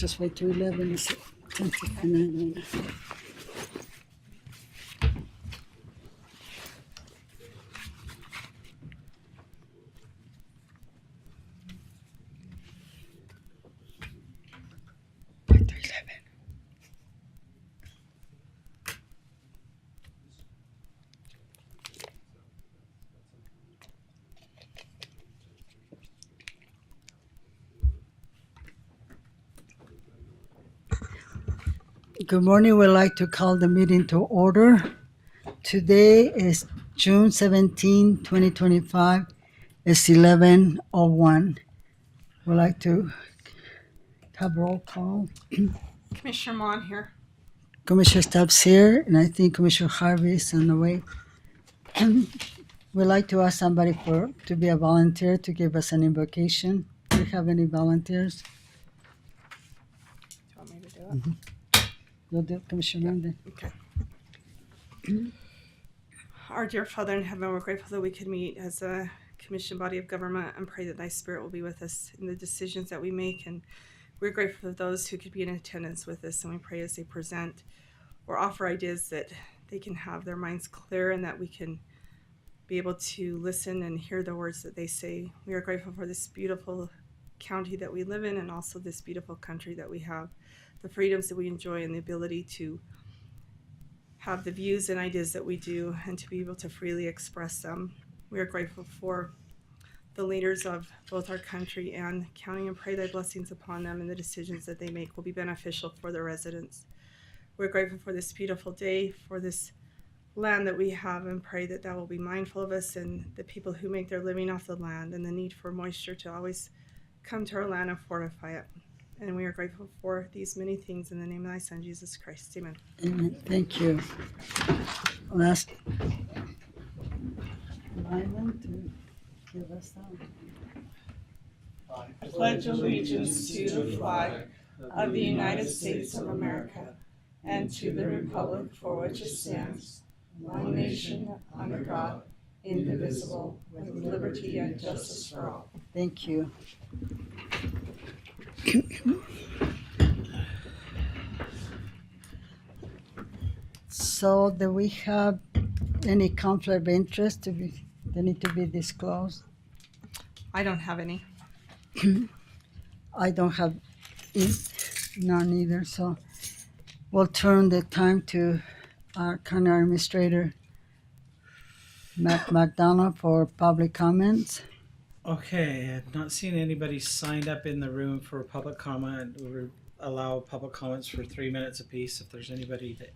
just wait till 11. It's 10:59. Good morning. We'd like to call the meeting to order. Today is June 17, 2025. It's 11:01. We'd like to have roll call. Commissioner Juan here. Commissioner Stubbs here, and I think Commissioner Harvey is on the way. We'd like to ask somebody to be a volunteer to give us an invocation. Do you have any volunteers? Do you want me to do it? You'll do it, Commissioner Mendez. Okay. Our dear Father in heaven, we're grateful that we could meet as a commissioned body of government and pray that thy spirit will be with us in the decisions that we make. And we're grateful for those who could be in attendance with us. And we pray as they present or offer ideas that they can have their minds clear and that we can be able to listen and hear the words that they say. We are grateful for this beautiful county that we live in and also this beautiful country that we have, the freedoms that we enjoy and the ability to have the views and ideas that we do and to be able to freely express them. We are grateful for the leaders of both our country and county and pray thy blessings upon them and the decisions that they make will be beneficial for the residents. We're grateful for this beautiful day, for this land that we have, and pray that thou will be mindful of us and the people who make their living off the land and the need for moisture to always come to our land and fortify it. And we are grateful for these many things in the name of thy Son, Jesus Christ. Amen. Amen. Thank you. Last Lyman to give us that. I pledge allegiance to the flag of the United States of America and to the republic for which it stands, one nation under God, indivisible, with liberty and justice for all. Thank you. So, do we have any conflict of interest that need to be disclosed? I don't have any. I don't have none either. So, we'll turn the time to our county administrator, Matt McDonough, for public comments. Okay, I've not seen anybody signed up in the room for public comment. We allow public comments for 3 minutes apiece. If there's anybody that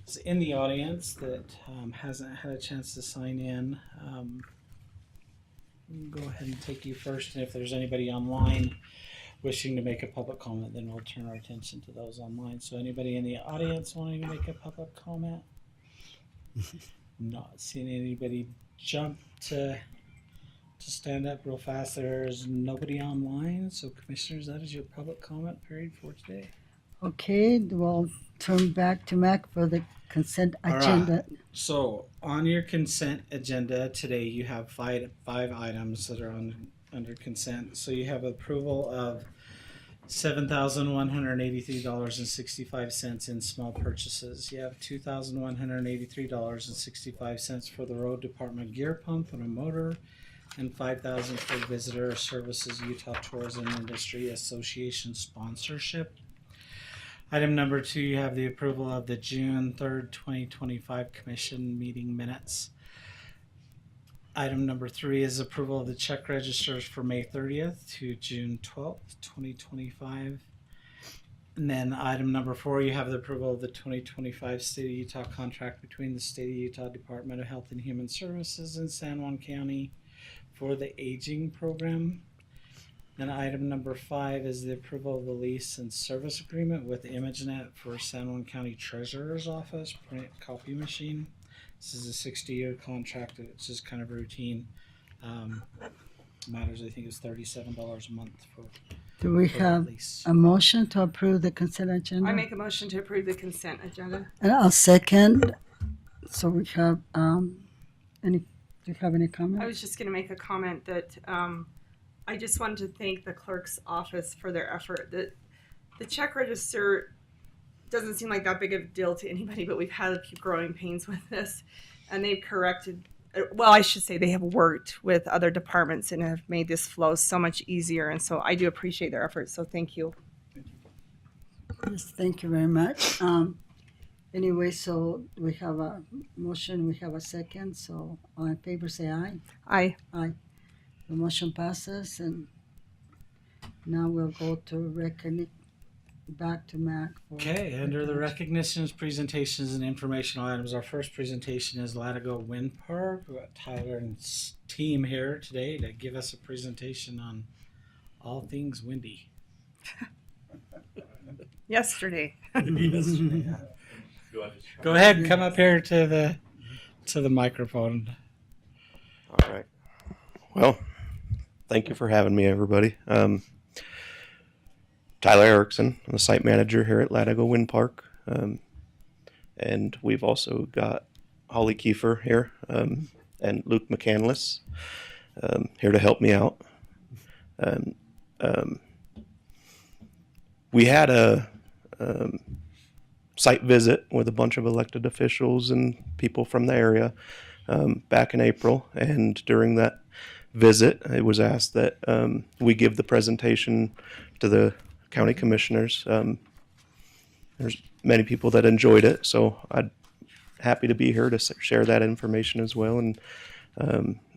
is in the audience that hasn't had a chance to sign in, go ahead and take you first. And if there's anybody online wishing to make a public comment, then we'll turn our attention to those online. So anybody in the audience wanting to make a public comment? Not seeing anybody jump to stand up real fast. There's nobody online, so commissioners, that is your public comment period for today. Okay, we'll turn back to Mac for the consent All agenda. right. So on your consent agenda today, you have five items that are under consent. So you have approval of $7,183.65 in small purchases. You have $2,183.65 for the road department gear pump and a motor, and $5,000 for Visitor Services Utah Tourism Industry Association sponsorship. Item number 2, you have the approval of the June 3rd, 2025 commission meeting minutes. Item number 3 is approval of the check registers for May 30th to June 12th, 2025. And then item number 4, you have the approval of the 2025 State of Utah contract between the State of Utah Department of Health and Human Services and San Juan County for the aging program. Then item number 5 is the approval of the lease and service agreement with ImageNet for San Juan County Treasurer's Office print copy machine. This is a 60-year contract. It's just kind of routine matters. I think it's $37 a month for. Do we have a motion to approve the consent agenda? I make a motion to approve the consent agenda. And I'll second. So we have do you have any comment? I was just going to make a comment that I just wanted to thank the clerk's office for their effort. That The check register doesn't seem like that big of a deal to anybody, but we've had a few growing pains with this, and they've corrected. Well, I should say they have worked with other departments and have made this flow so much easier. And so I do appreciate their efforts. So thank you. Yes, thank you very much. Anyway, so we have a motion, we have a second, so all in favor say aye. Aye. Aye. The motion passes, and now we'll go to back to Mac. Okay, under the recognitions, presentations, and informational items, our first presentation is Latigo Wind Park. We've got Tyler and his team here today to give us a presentation on all things windy. Yesterday. Go ahead, come up here to the microphone. All right. Well, thank you for having me, everybody. Tyler Erickson, I'm the site manager here at Latigo Wind Park. And we've also got Holly Kiefer here and Luke McCandless here to help me out. We had a site visit with a bunch of elected officials and people from the area back in April, and during that visit it was asked that we give the presentation to the county commissioners. There's many people that enjoyed it, so I'm happy to be here to share that information as well, and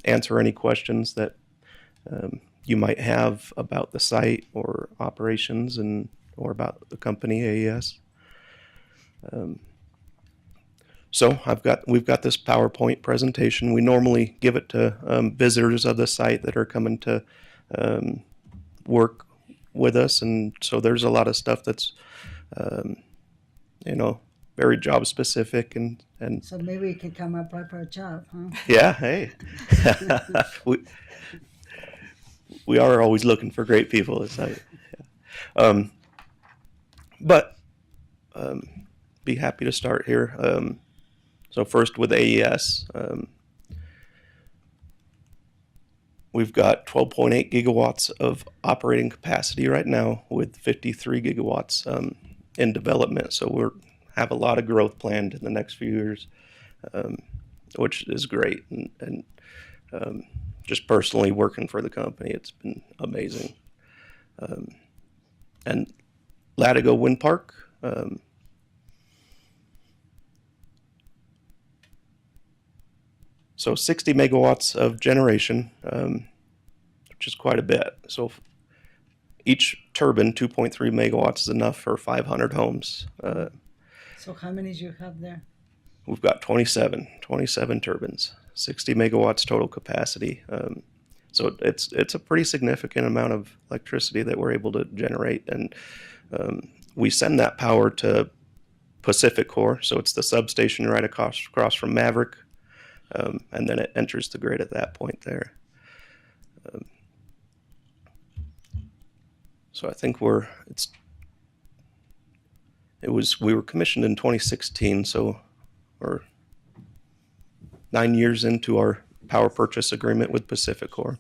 answer any questions that you might have about the site or operations or about the company AES. So we've got this PowerPoint presentation. We normally give it to visitors of the site that are coming to work with us, and so there's a lot of stuff that's very job specific and So maybe we can come apply for a job, huh? yeah, hey. we are always looking for great people at site. Yeah. But be happy to start here. So first with AES, we've got 12.8 gigawatts of operating capacity right now, with 53 gigawatts in development. So we have a lot of growth planned in the next few years, which is great. And just personally working for the company, it's been amazing. And Latigo Wind Park, so 60 megawatts of generation, which is quite a bit. So each turbine, 2.3 megawatts, is enough for 500 homes. So how many do you have there? We've got 27 turbines, 60 megawatts total capacity. So it's a pretty significant amount of electricity that we're able to generate, and we send that power to Pacific Core, so it's the substation right across from Maverick, and then it enters the grid at that point there. So I think we were commissioned in 2016, so we're 9 years into our power purchase agreement with Pacific Core.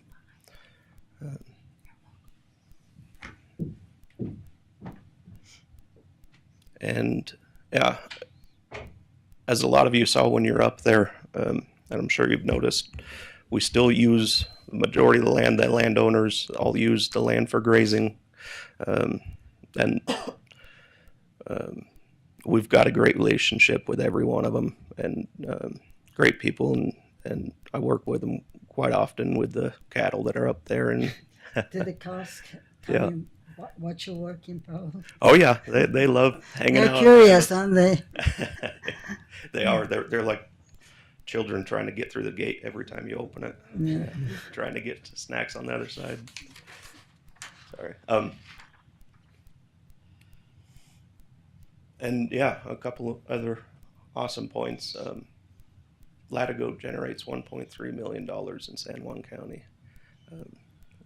And yeah, as a lot of you saw when you're up there, and I'm sure you've noticed, we still use the majority of the land. The landowners all use the land for grazing, and we've got a great relationship with every one of them, and great people, and I work with them quite often with the cattle that are up there. And Did the cost Yeah. come what you're working for? oh yeah, they love hanging They're out. curious, aren't they? They are. They're like children trying to get through the gate every time you open it. Yeah. Trying to get to snacks on the other side. Sorry. And yeah, a couple of other awesome points. Latigo generates $1.3 million in San Juan County,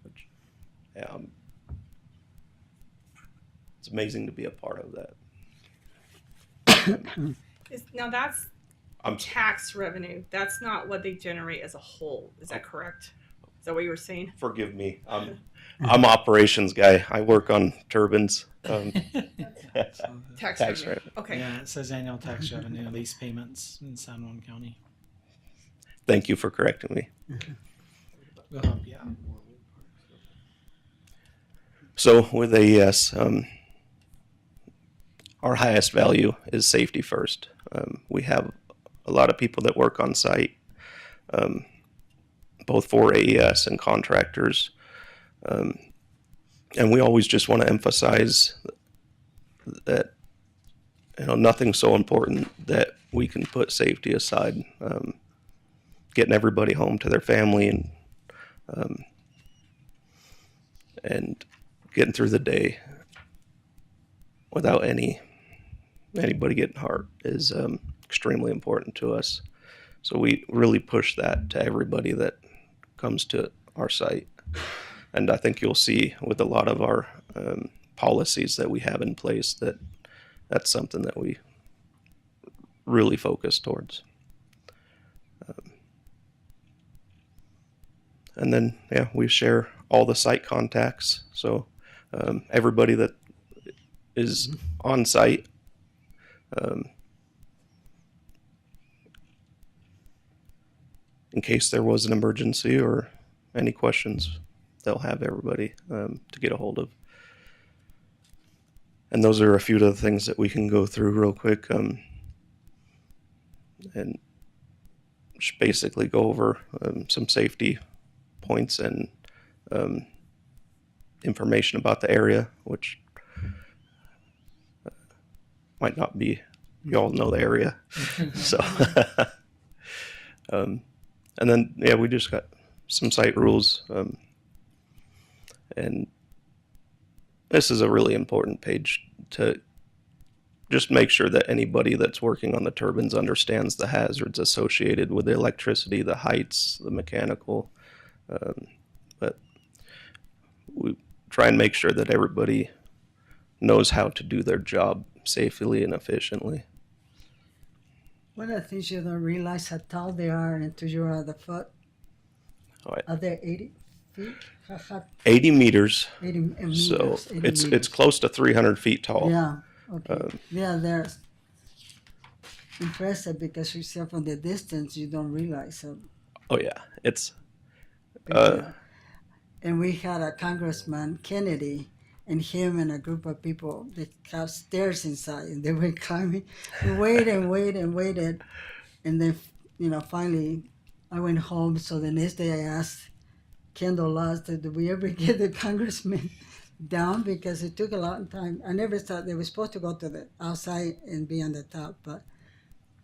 which, yeah, it's amazing to be a part of that. Now that's I'm tax revenue. That's not what they generate as a whole. Is that correct? Is that what you were saying? Forgive me. I'm operations guy. I work on turbines. Tax Tax revenue. revenue. Okay. Yeah, it says annual tax revenue, lease payments in San Juan County. Thank you for correcting me. We'll help you out. So with AES, our highest value is safety first. We have a lot of people that work on site, both for AES and contractors. And we always just want to emphasize that, nothing's so important that we can put safety aside. Getting everybody home to their family and getting through the day without anybody getting hurt is extremely important to us. So we really push that to everybody that comes to our site. And I think you'll see with a lot of our policies that we have in place that that's something that we really focus towards. And then, we share all the site contacts. So everybody that is on site, in case there was an emergency or any questions, they'll have everybody to get a hold of. And those are a few of the things that we can go through real quick and just basically go over some safety points and information about the area, which might not be, you all know the area. So, and then, we just got some site rules. And this is a really important page to just make sure that anybody that's working on the turbines understands the hazards associated with the electricity, the heights, the mechanical. But we try and make sure that everybody knows how to do their job safely and efficiently. One of the things you don't realize how tall they are until you're at the foot. All right. Are they 80 feet? 80 meters. 80 meters. So 80 it's meters. close to 300 feet tall. Yeah. Okay. They're impressive because you see from the distance you don't realize. So, Oh yeah, it's and we had a Congressman Kennedy, and him and a group of people. They have stairs inside, and they were climbing. We waited, and then finally, I went home. So the next day, I asked Kendall Last, did we ever get the congressman down? Because it took a long time. I never thought they were supposed to go to the outside and be on the top, but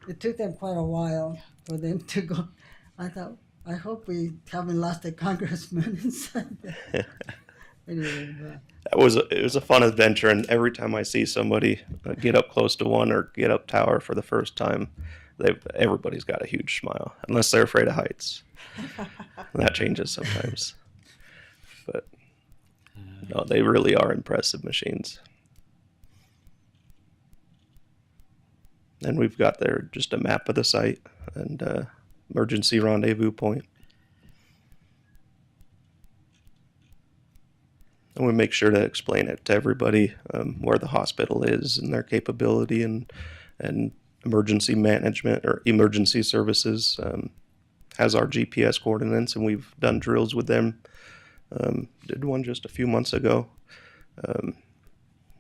it took them quite a while for them to go. I thought, I hope we haven't lost a congressman inside there. Anyway, it was a fun adventure, and every time I see somebody get up close to one or get up tower for the first time, everybody's got a huge smile, unless they're afraid of heights. That changes sometimes, but no, they really are impressive machines. And we've got there just a map of the site and emergency rendezvous point. And we make sure to explain it to everybody where the hospital is and their capability and emergency management or emergency services has our GPS coordinates, and we've done drills with them. Did one just a few months ago,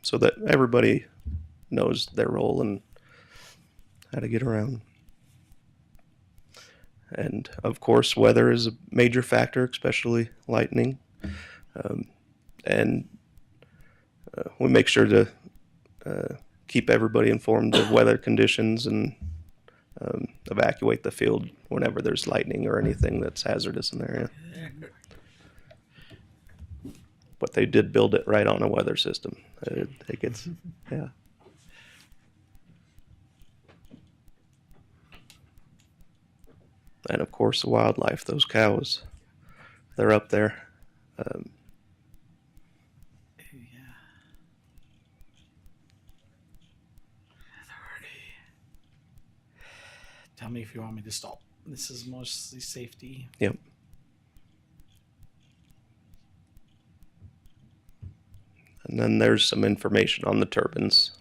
so that everybody knows their role and how to get around. And of course, weather is a major factor, especially lightning. And we make sure to keep everybody informed of weather conditions and evacuate the field whenever there's lightning or anything that's hazardous in the area. But they did build it right on a weather system. It gets, yeah. And of course, the wildlife, those cows, they're up there. Tell me if you want me to stop. This is mostly safety. Yep. And then there's some information on the turbines.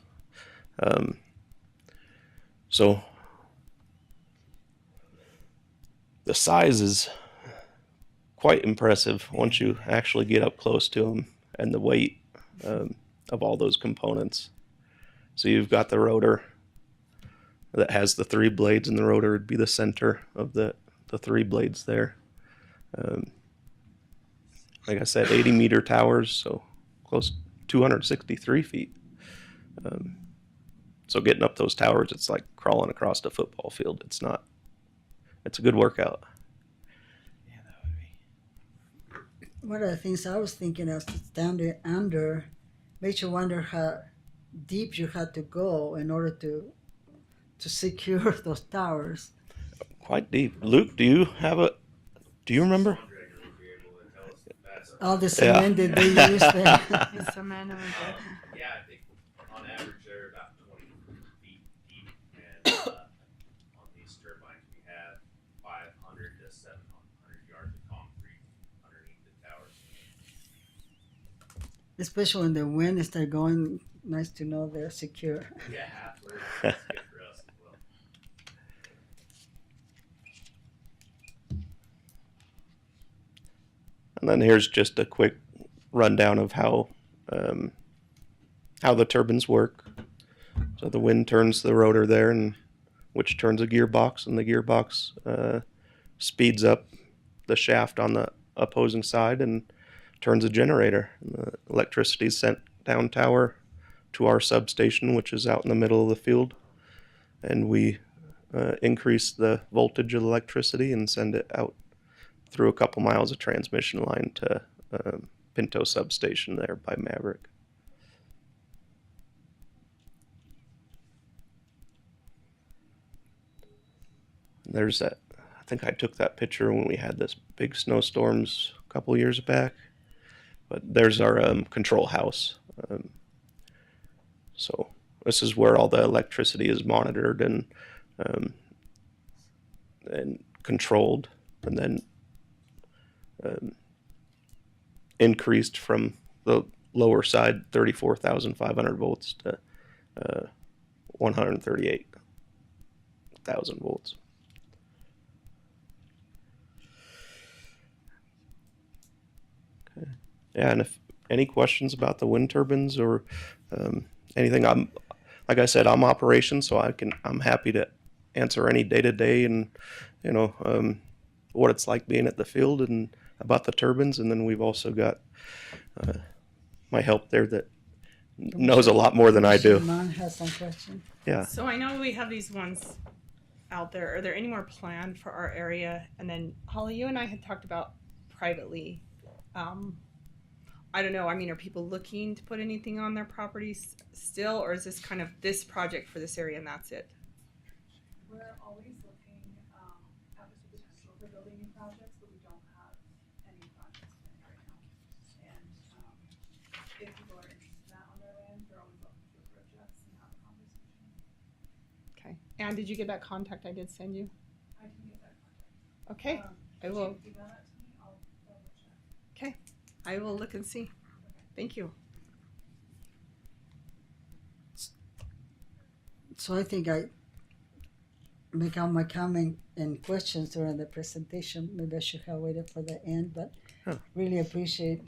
So the size is quite impressive once you actually get up close to them, and the weight of all those components. So you've got the rotor that has the 3 blades, and the rotor would be the center of the 3 blades there. Like I said, 80-meter towers, so close 263 feet. So getting up those towers, it's like crawling across a football field. It's a good workout. Yeah, that would be. One of the things I was thinking of down there under makes you wonder how deep you had to go in order to secure those towers. Quite deep. Luke, do you remember? All the cement that they use there. It's a man of a Yeah, I think on average they're about 20 feet deep, and on these turbines we have 500 to 700 yards of concrete underneath the towers. Especially when the wind is there going, nice to know they're secure. Yeah, halfway. That's good for us as well. And then here's just a quick rundown of how the turbines work. So the wind turns the rotor there, and which turns a gearbox, and the gearbox speeds up the shaft on the opposing side and turns a generator. And the electricity is sent down tower to our substation, which is out in the middle of the field, and we increase the voltage of electricity and send it out through a couple miles of transmission line to Pinto substation there by Maverick. There's that. I think I took that picture when we had this big snowstorms a couple years back. But there's our control house. So this is where all the electricity is monitored and controlled, and then increased from the lower side 34,500 volts to 138,000 volts. Okay. Yeah, and if any questions about the wind turbines or anything, like I said, I'm operations, so I'm happy to answer any day to day and what it's like being at the field and about the turbines. And then we've also got my help there that knows a lot more than I do. Juan has some question. Yeah. So I know we have these ones out there. Are there any more planned for our area? And then Holly, you and I had talked about privately. I don't know. I mean, are people looking to put anything on their properties still, or is this kind of this project for this area and that's it? We're always looking at the potential for building new projects, but we don't have any projects planned right now. And if people are interested in that on their land, they're always welcome to approach us and have a conversation. Okay. And did you get that contact I did send you? I can get that contact. Okay. I will. If you email that to me, I'll double check. Okay. I will look and see. Thank you. So I think I make out my comment and questions during the presentation. Maybe I should have waited for the end, but really appreciate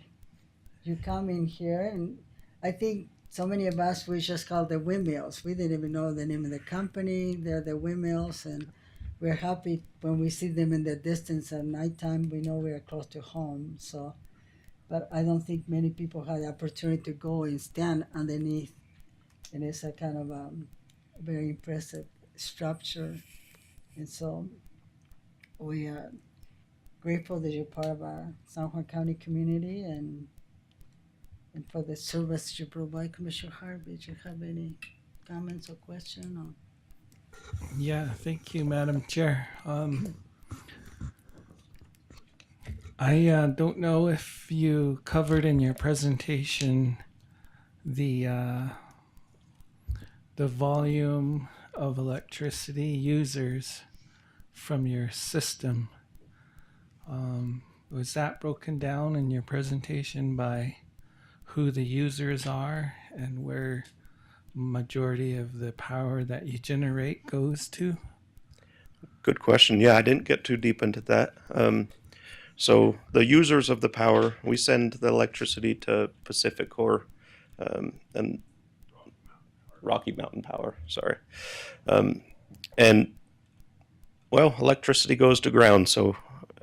you coming here. And I think so many of us, we just called the windmills. We didn't even know the name of the company. They're the windmills, and we're happy when we see them in the distance at nighttime. We know we are close to home. So, but I don't think many people had the opportunity to go and stand underneath. And it's a kind of very impressive structure. And so we are grateful that you're part of our San Juan County community and for the service you provide. Commissioner Harvey, do you have any comments or questions? Yeah, thank you, Madam Chair. I don't know if you covered in your presentation the volume of electricity users from your system. Was that broken down in your presentation by who the users are and where majority of the power that you generate goes to? Good question. Yeah, I didn't get too deep into that. So the users of the power, we send the electricity to Pacific Core and Rocky Mountain Power. Sorry, and well, electricity goes to ground. So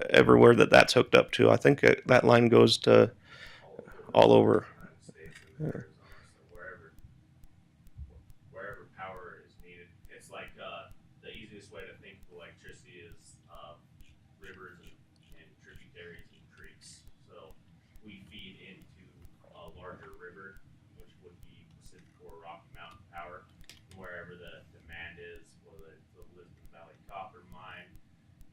everywhere that's hooked up to, I think that line goes to all over. States and Arizona, so wherever power is needed. It's like the easiest way to think of electricity is rivers and tributaries and creeks. So we feed into a larger river, which would be Pacific or Rocky Mountain Power, wherever the demand is, whether it's the Lisbon Valley Copper Mine,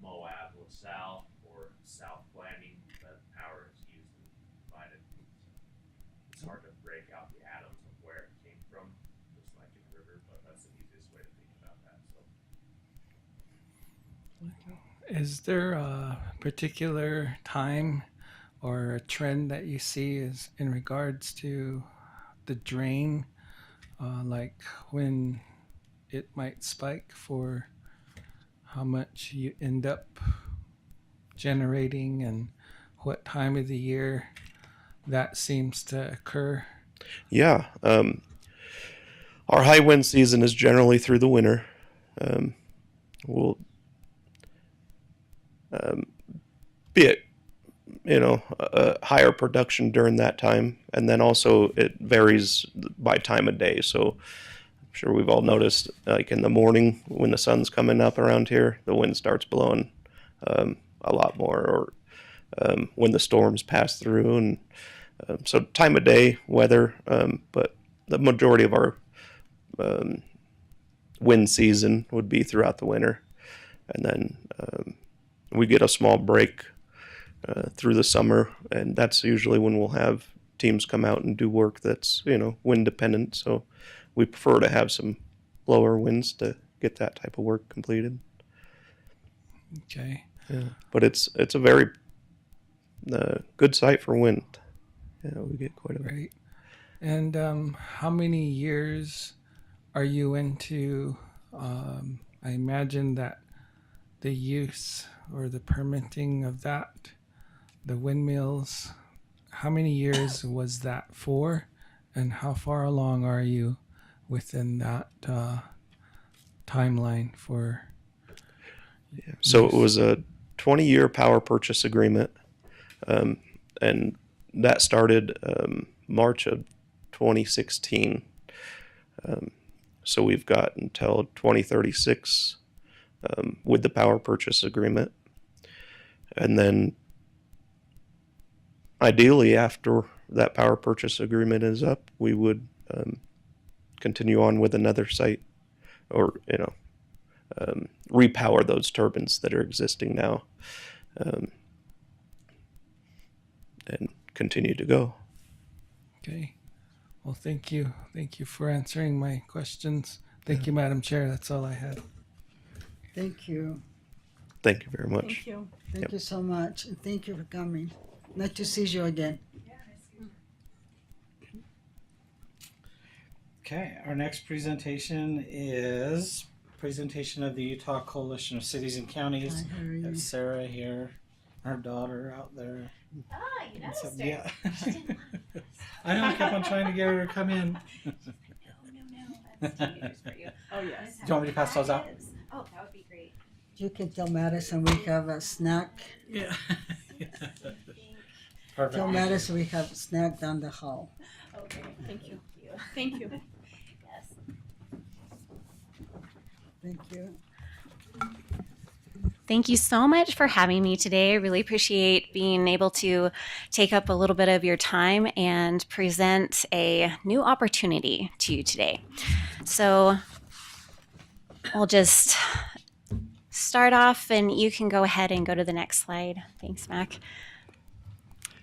Moab, LaSalle, or South Landing, that power is used and provided. It's hard to break out the atoms of where it came from, just like in a river, but that's the easiest way to think about that. So Is there a particular time or a trend that you see is in regards to the drain, like when it might spike for how much you end up generating and what time of the year that seems to occur? Yeah, our high wind season is generally through the winter. We'll be at a higher production during that time, and then also it varies by time of day. So I'm sure we've all noticed, like in the morning when the sun's coming up around here, the wind starts blowing a lot more, or when the storms pass through, and so time of day, weather, but the majority of our wind season would be throughout the winter, and then we get a small break through the summer, and that's usually when we'll have teams come out and do work that's wind dependent. So we prefer to have some lower winds to get that type of work completed. Okay. Yeah, but it's a very good site for wind. Yeah, we get quite a bit. Right. And how many years are you into? I imagine that the use or the permitting of that, the windmills, how many years was that for? And how far along are you within that timeline for? Yeah. So it was a 20-year power purchase agreement, and that started March of 2016. So we've got until 2036 with the power purchase agreement. And then ideally after that power purchase agreement is up, we would continue on with another site, or repower those turbines that are existing now, and continue to go. Okay. Well, thank you. Thank you for answering my questions. Thank you, Madam Chair. That's all I had. Thank you. Thank you very much. Thank you. Thank you so much. And thank you for coming. Nice to see you again. Okay, our next presentation is presentation of the Utah Coalition of Cities and Counties. Hi, how are We you? have Sarah here, our daughter out there. Ah, you And noticed so- her. yeah. She didn't want us. I know, I kept on trying to get her to come in. No, that's teenagers for you. Oh, yes. Do you want me to pass those out? Oh, that would be great. You can tell Madison we have a snack. Yeah. Tell Perfect. Madison we have a snack down the hall. Okay, Thank you. thank Thank you. Yes. Thank you. Thank you so much for having me today. I really appreciate being able to take up a little bit of your time and present a new opportunity to you today. So we'll just start off, and you can go ahead and go to the next slide. Thanks, Mac.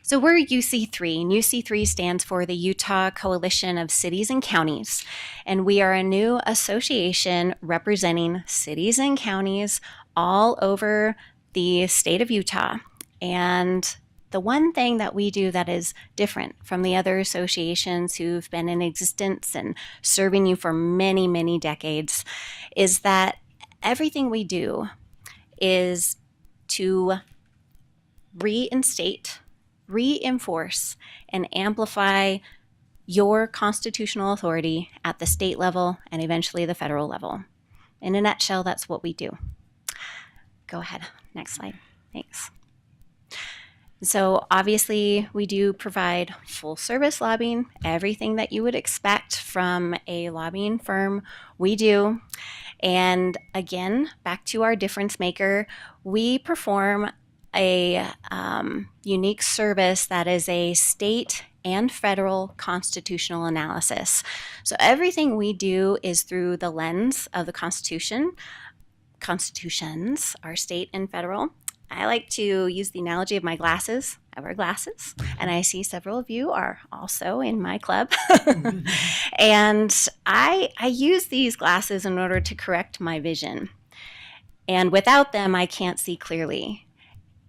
So we're UC3, and UC3 stands for the Utah Coalition of Cities and Counties, and we are a new association representing cities and counties all over the state of Utah. And the one thing that we do that is different from the other associations who've been in existence and serving you for many, many decades is that everything we do is to reinstate, reinforce, and amplify your constitutional authority at the state level and eventually the federal level. In a nutshell, that's what we do. Go ahead. Next slide. Thanks. So obviously, we do provide full service lobbying, everything that you would expect from a lobbying firm, we do. And again, back to our difference maker, we perform a unique service that is a state and federal constitutional analysis. So everything we do is through the lens of the Constitution, constitutions, our state and federal. I like to use the analogy of my glasses. I wear glasses, and I see several of you are also in my club. And I use these glasses in order to correct my vision. And without them, I can't see clearly.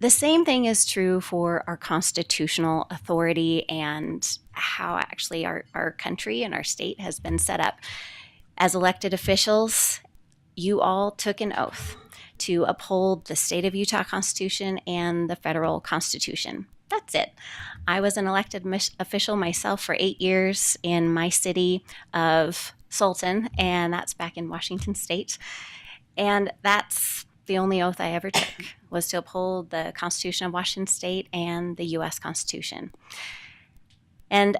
The same thing is true for our constitutional authority and how actually our country and our state has been set up. As elected officials, you all took an oath to uphold the state of Utah Constitution and the federal Constitution. That's it. I was an elected official myself for 8 years in my city of Sultan, and that's back in Washington State. And that's the only oath I ever took, was to uphold the Constitution of Washington State and the U.S. Constitution. And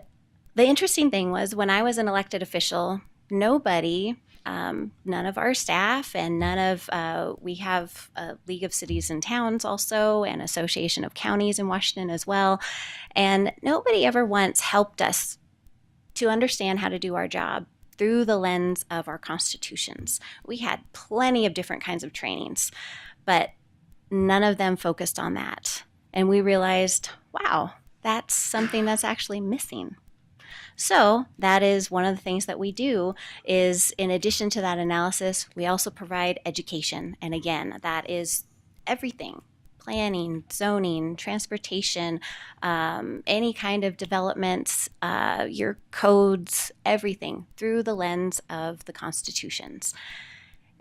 the interesting thing was when I was an elected official, nobody, none of our staff and none of, we have a League of Cities and Towns also, and Association of Counties in Washington as well. And nobody ever once helped us to understand how to do our job through the lens of our constitutions. We had plenty of different kinds of trainings, but none of them focused on that. And we realized, wow, that's something that's actually missing. So that is one of the things that we do is, in addition to that analysis, we also provide education. And again, that is everything: planning, zoning, transportation, any kind of developments, your codes, everything through the lens of the constitutions.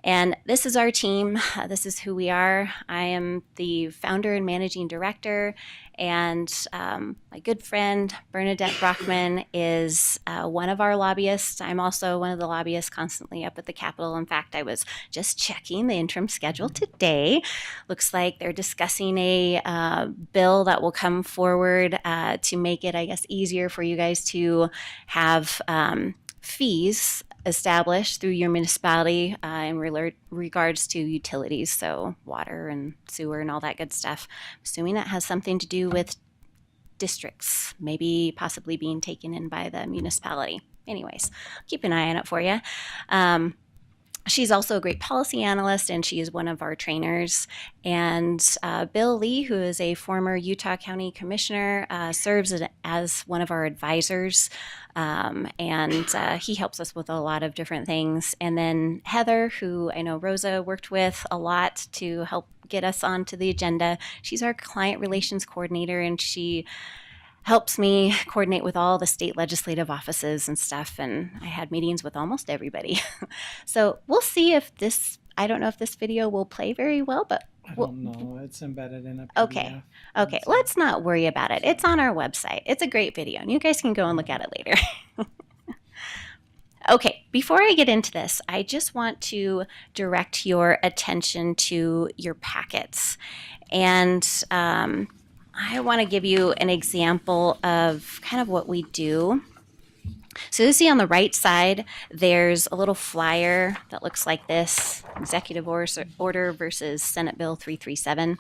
And this is our team. This is who we are. I am the founder and managing director, and my good friend Bernadette Brockman is one of our lobbyists. I'm also one of the lobbyists constantly up at the Capitol. In fact, I was just checking the interim schedule today. Looks like they're discussing a bill that will come forward to make it, I guess, easier for you guys to have fees established through your municipality in regards to utilities, so water and sewer and all that good stuff. I'm assuming that has something to do with districts, maybe possibly being taken in by the municipality. Anyways, keep an eye on it for you. She's also a great policy analyst, and she is one of our trainers. And Bill Lee, who is a former Utah County Commissioner, serves as one of our advisors. And he helps us with a lot of different things. And then Heather, who I know Rosa worked with a lot to help get us onto the agenda. She's our client relations coordinator, and she helps me coordinate with all the state legislative offices and stuff. And I had meetings with almost everybody. So we'll see if this, I don't know if this video will play very well, but I don't know. It's embedded in a PDF. Okay. Let's not worry about it. It's on our website. It's a great video, and you guys can go and look at it later. Okay, before I get into this, I just want to direct your attention to your packets. And I want to give you an example of kind of what we do. So you see on the right side, there's a little flyer that looks like this: Executive Order versus Senate Bill 337.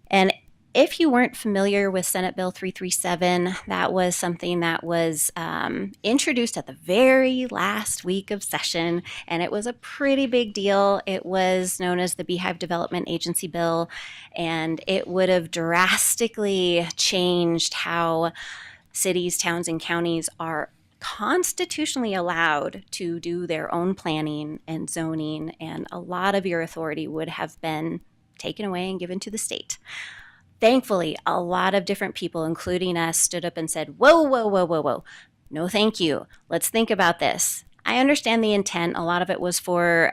And if you weren't familiar with Senate Bill 337, that was something that was introduced at the very last week of session, and it was a pretty big deal. It was known as the Beehive Development Agency Bill, and it would have drastically changed how cities, towns, and counties are constitutionally allowed to do their own planning and zoning, and a lot of your authority would have been taken away and given to the state. Thankfully, a lot of different people, including us, stood up and said, whoa, whoa, whoa, whoa, whoa. No, thank you. Let's think about this. I understand the intent. A lot of it was for,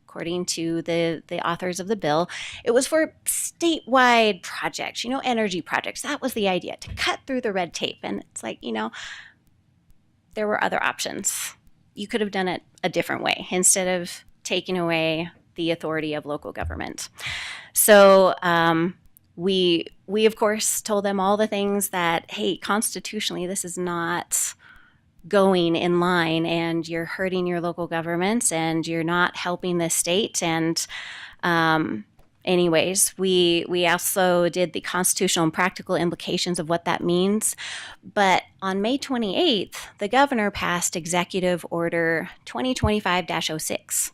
according to the authors of the bill, it was for statewide projects, energy projects. That was the idea, to cut through the red tape. And it's like, there were other options. You could have done it a different way instead of taking away the authority of local government. So we of course told them all the things that, hey, constitutionally, this is not going in line, and you're hurting your local governments, and you're not helping the state. And anyways, we also did the constitutional and practical implications of what that means. But on May 28th, the governor passed Executive Order 2025-06.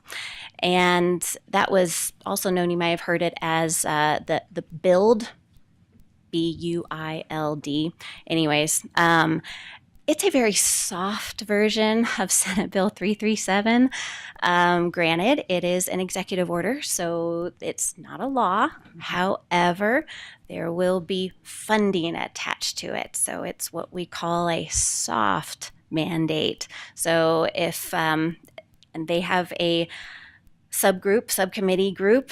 And that was also known, you might have heard it as the BUILD, BUILD. Anyways, it's a very soft version of Senate Bill 337. Granted, it is an executive order, so it's not a law. However, there will be funding attached to it. So it's what we call a soft mandate. So if, and they have a subcommittee group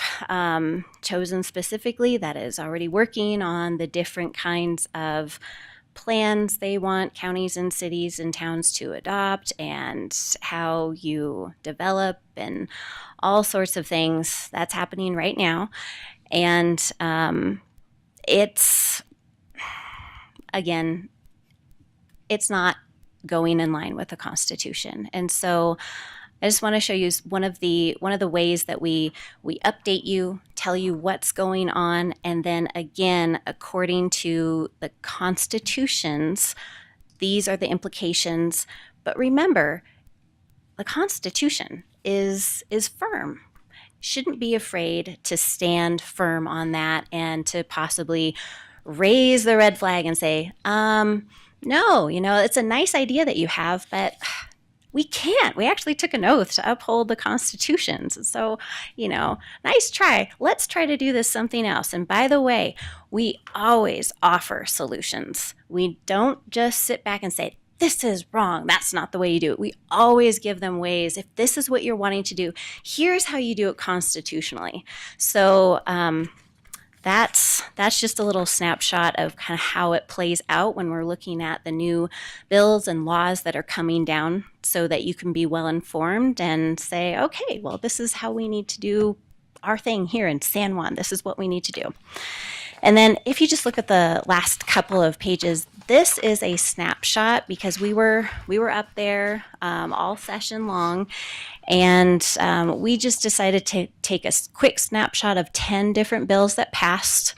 chosen specifically that is already working on the different kinds of plans they want counties and cities and towns to adopt, and how you develop, and all sorts of things. That's happening right now. And it's not going in line with the Constitution. And so I just want to show you one of the ways that we update you, tell you what's going on, and then again, according to the constitutions, these are the implications. But remember, the Constitution is firm. Shouldn't be afraid to stand firm on that and to possibly raise the red flag and say, no, it's a nice idea that you have, but we can't. We actually took an oath to uphold the constitutions. So, nice try. Let's try to do this something else. And by the way, we always offer solutions. We don't just sit back and say, this is wrong. That's not the way you do it. We always give them ways. If this is what you're wanting to do, here's how you do it constitutionally. So, that's just a little snapshot of kind of how it plays out when we're looking at the new bills and laws that are coming down, so that you can be well informed and say, okay, well, this is how we need to do our thing here in San Juan. This is what we need to do. And then if you just look at the last couple of pages, this is a snapshot because we were up there all session long, and we just decided to take a quick snapshot of 10 different bills that passed.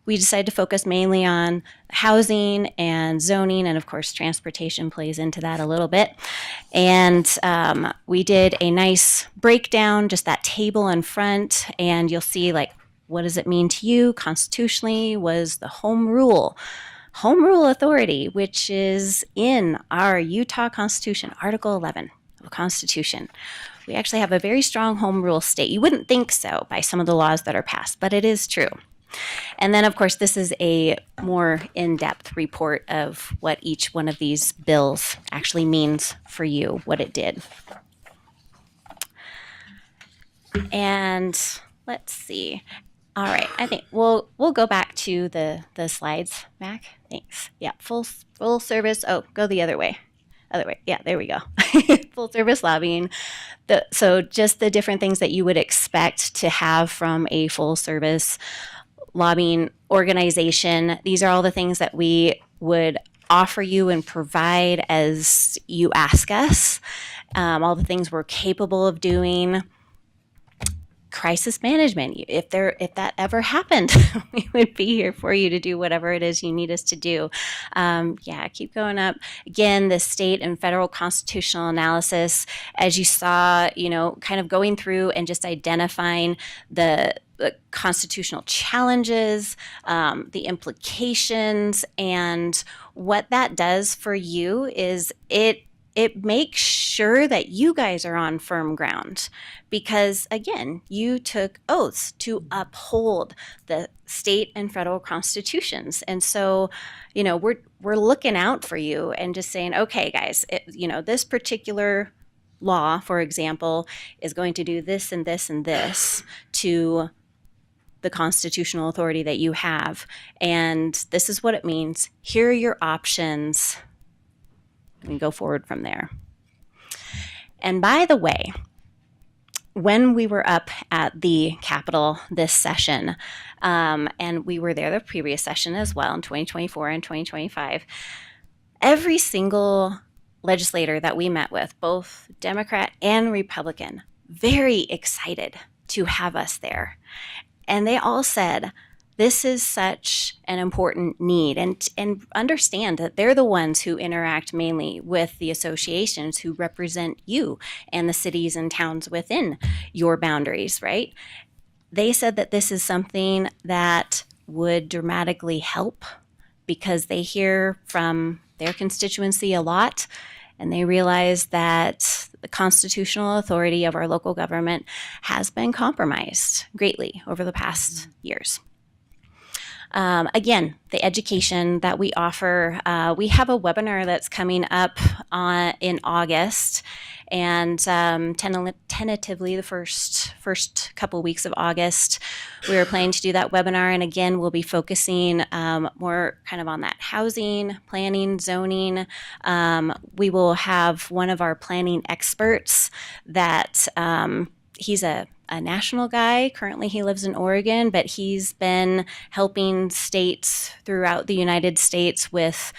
We decided to focus mainly on housing and zoning, and of course transportation plays into that a little bit. And we did a nice breakdown, just that table in front, and you'll see what does it mean to you constitutionally was the home rule authority, which is in our Utah Constitution, Article 11 of the Constitution. We actually have a very strong home rule state. You wouldn't think so by some of the laws that are passed, but it is true. And then, of course, this is a more in-depth report of what each one of these bills actually means for you, what it did. And let's see. All right, I think we'll go back to the slides. Mac, thanks. Yeah, full service. Oh, go the other way. Yeah, there we go. Full service lobbying. So just the different things that you would expect to have from a full service lobbying organization. These are all the things that we would offer you and provide as you ask us. All the things we're capable of doing. Crisis management. If that ever happened, we would be here for you to do whatever it is you need us to do. Keep going up. Again, the state and federal constitutional analysis, as you saw, kind of going through and just identifying the constitutional challenges, the implications, and what that does for you is it it makes sure that you guys are on firm ground because, again, you took oaths to uphold the state and federal constitutions. And so, we're looking out for you and just saying, okay, guys, this particular law, for example, is going to do this and this and this to the constitutional authority that you have. And this is what it means. Here are your options. And go forward from there. And by the way, when we were up at the Capitol this session, and we were there the previous session as well in 2024 and 2025, every single legislator that we met with, both Democrat and Republican, very excited to have us there. And they all said, this is such an important need, and understand that they're the ones who interact mainly with the associations who represent you and the cities and towns within your boundaries, right? They said that this is something that would dramatically help because they hear from their constituency a lot, and they realize that the constitutional authority of our local government has been compromised greatly over the past years. Again, the education that we offer, we have a webinar that's coming up in August, and tentatively the first couple weeks of August, we are planning to do that webinar. And again, we'll be focusing more kind of on that housing, planning, zoning. We will have one of our planning experts that he's a national guy. Currently, he lives in Oregon, but he's been helping states throughout the United States with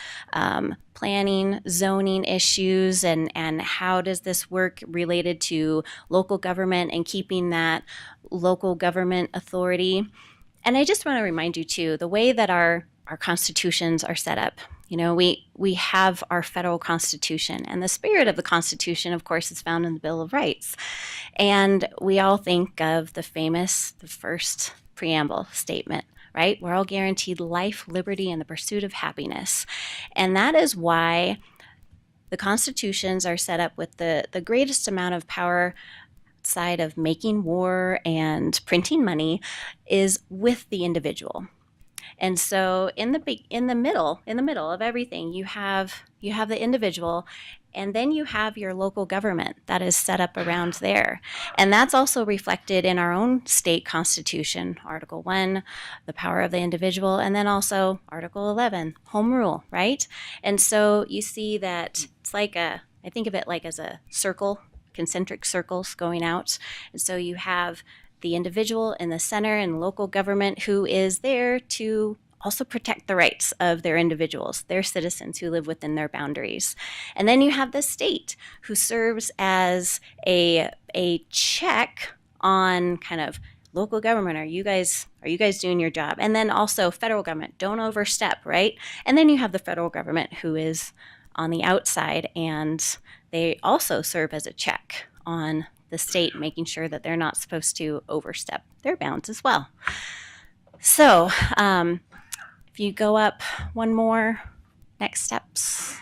planning, zoning issues, and how does this work related to local government and keeping that local government authority. And I just want to remind you, too, the way that our constitutions are set up. We have our federal constitution, and the spirit of the Constitution, of course, is found in the Bill of Rights. And we all think of the first preamble statement, right? We're all guaranteed life, liberty, and the pursuit of happiness. And that is why the constitutions are set up with the greatest amount of power outside of making war and printing money is with the individual. And so in the middle of everything, you have the individual, and then you have your local government that is set up around there. And that's also reflected in our own state constitution, Article 1, the power of the individual, and then also Article 11, home rule, right? And so you see that it's like I think of it like as a circle, concentric circles going out. And so you have the individual in the center and local government who is there to also protect the rights of their individuals, their citizens who live within their boundaries. And then you have the state who serves as a check on kind of local government. Are you guys doing your job? And then also federal government, don't overstep, right? And then you have the federal government who is on the outside, and they also serve as a check on the state, making sure that they're not supposed to overstep their bounds as well. So if you go up one more, next steps.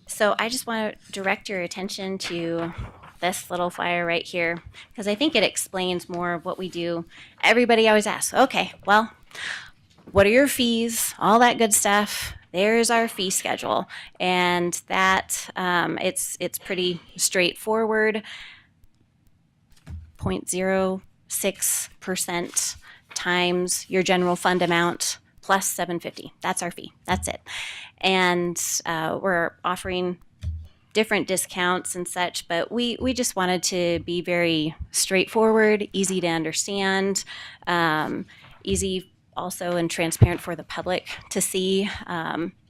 So I just want to direct your attention to this little flyer right here, because I think it explains more of what we do. Everybody always asks, okay, well, what are your fees? All that good stuff. There's our fee schedule, and that it's pretty straightforward. 0.06% times your general fund amount plus $750. That's our fee. That's it. And we're offering different discounts and such, but we just wanted to be very straightforward, easy to understand, easy also and transparent for the public to see,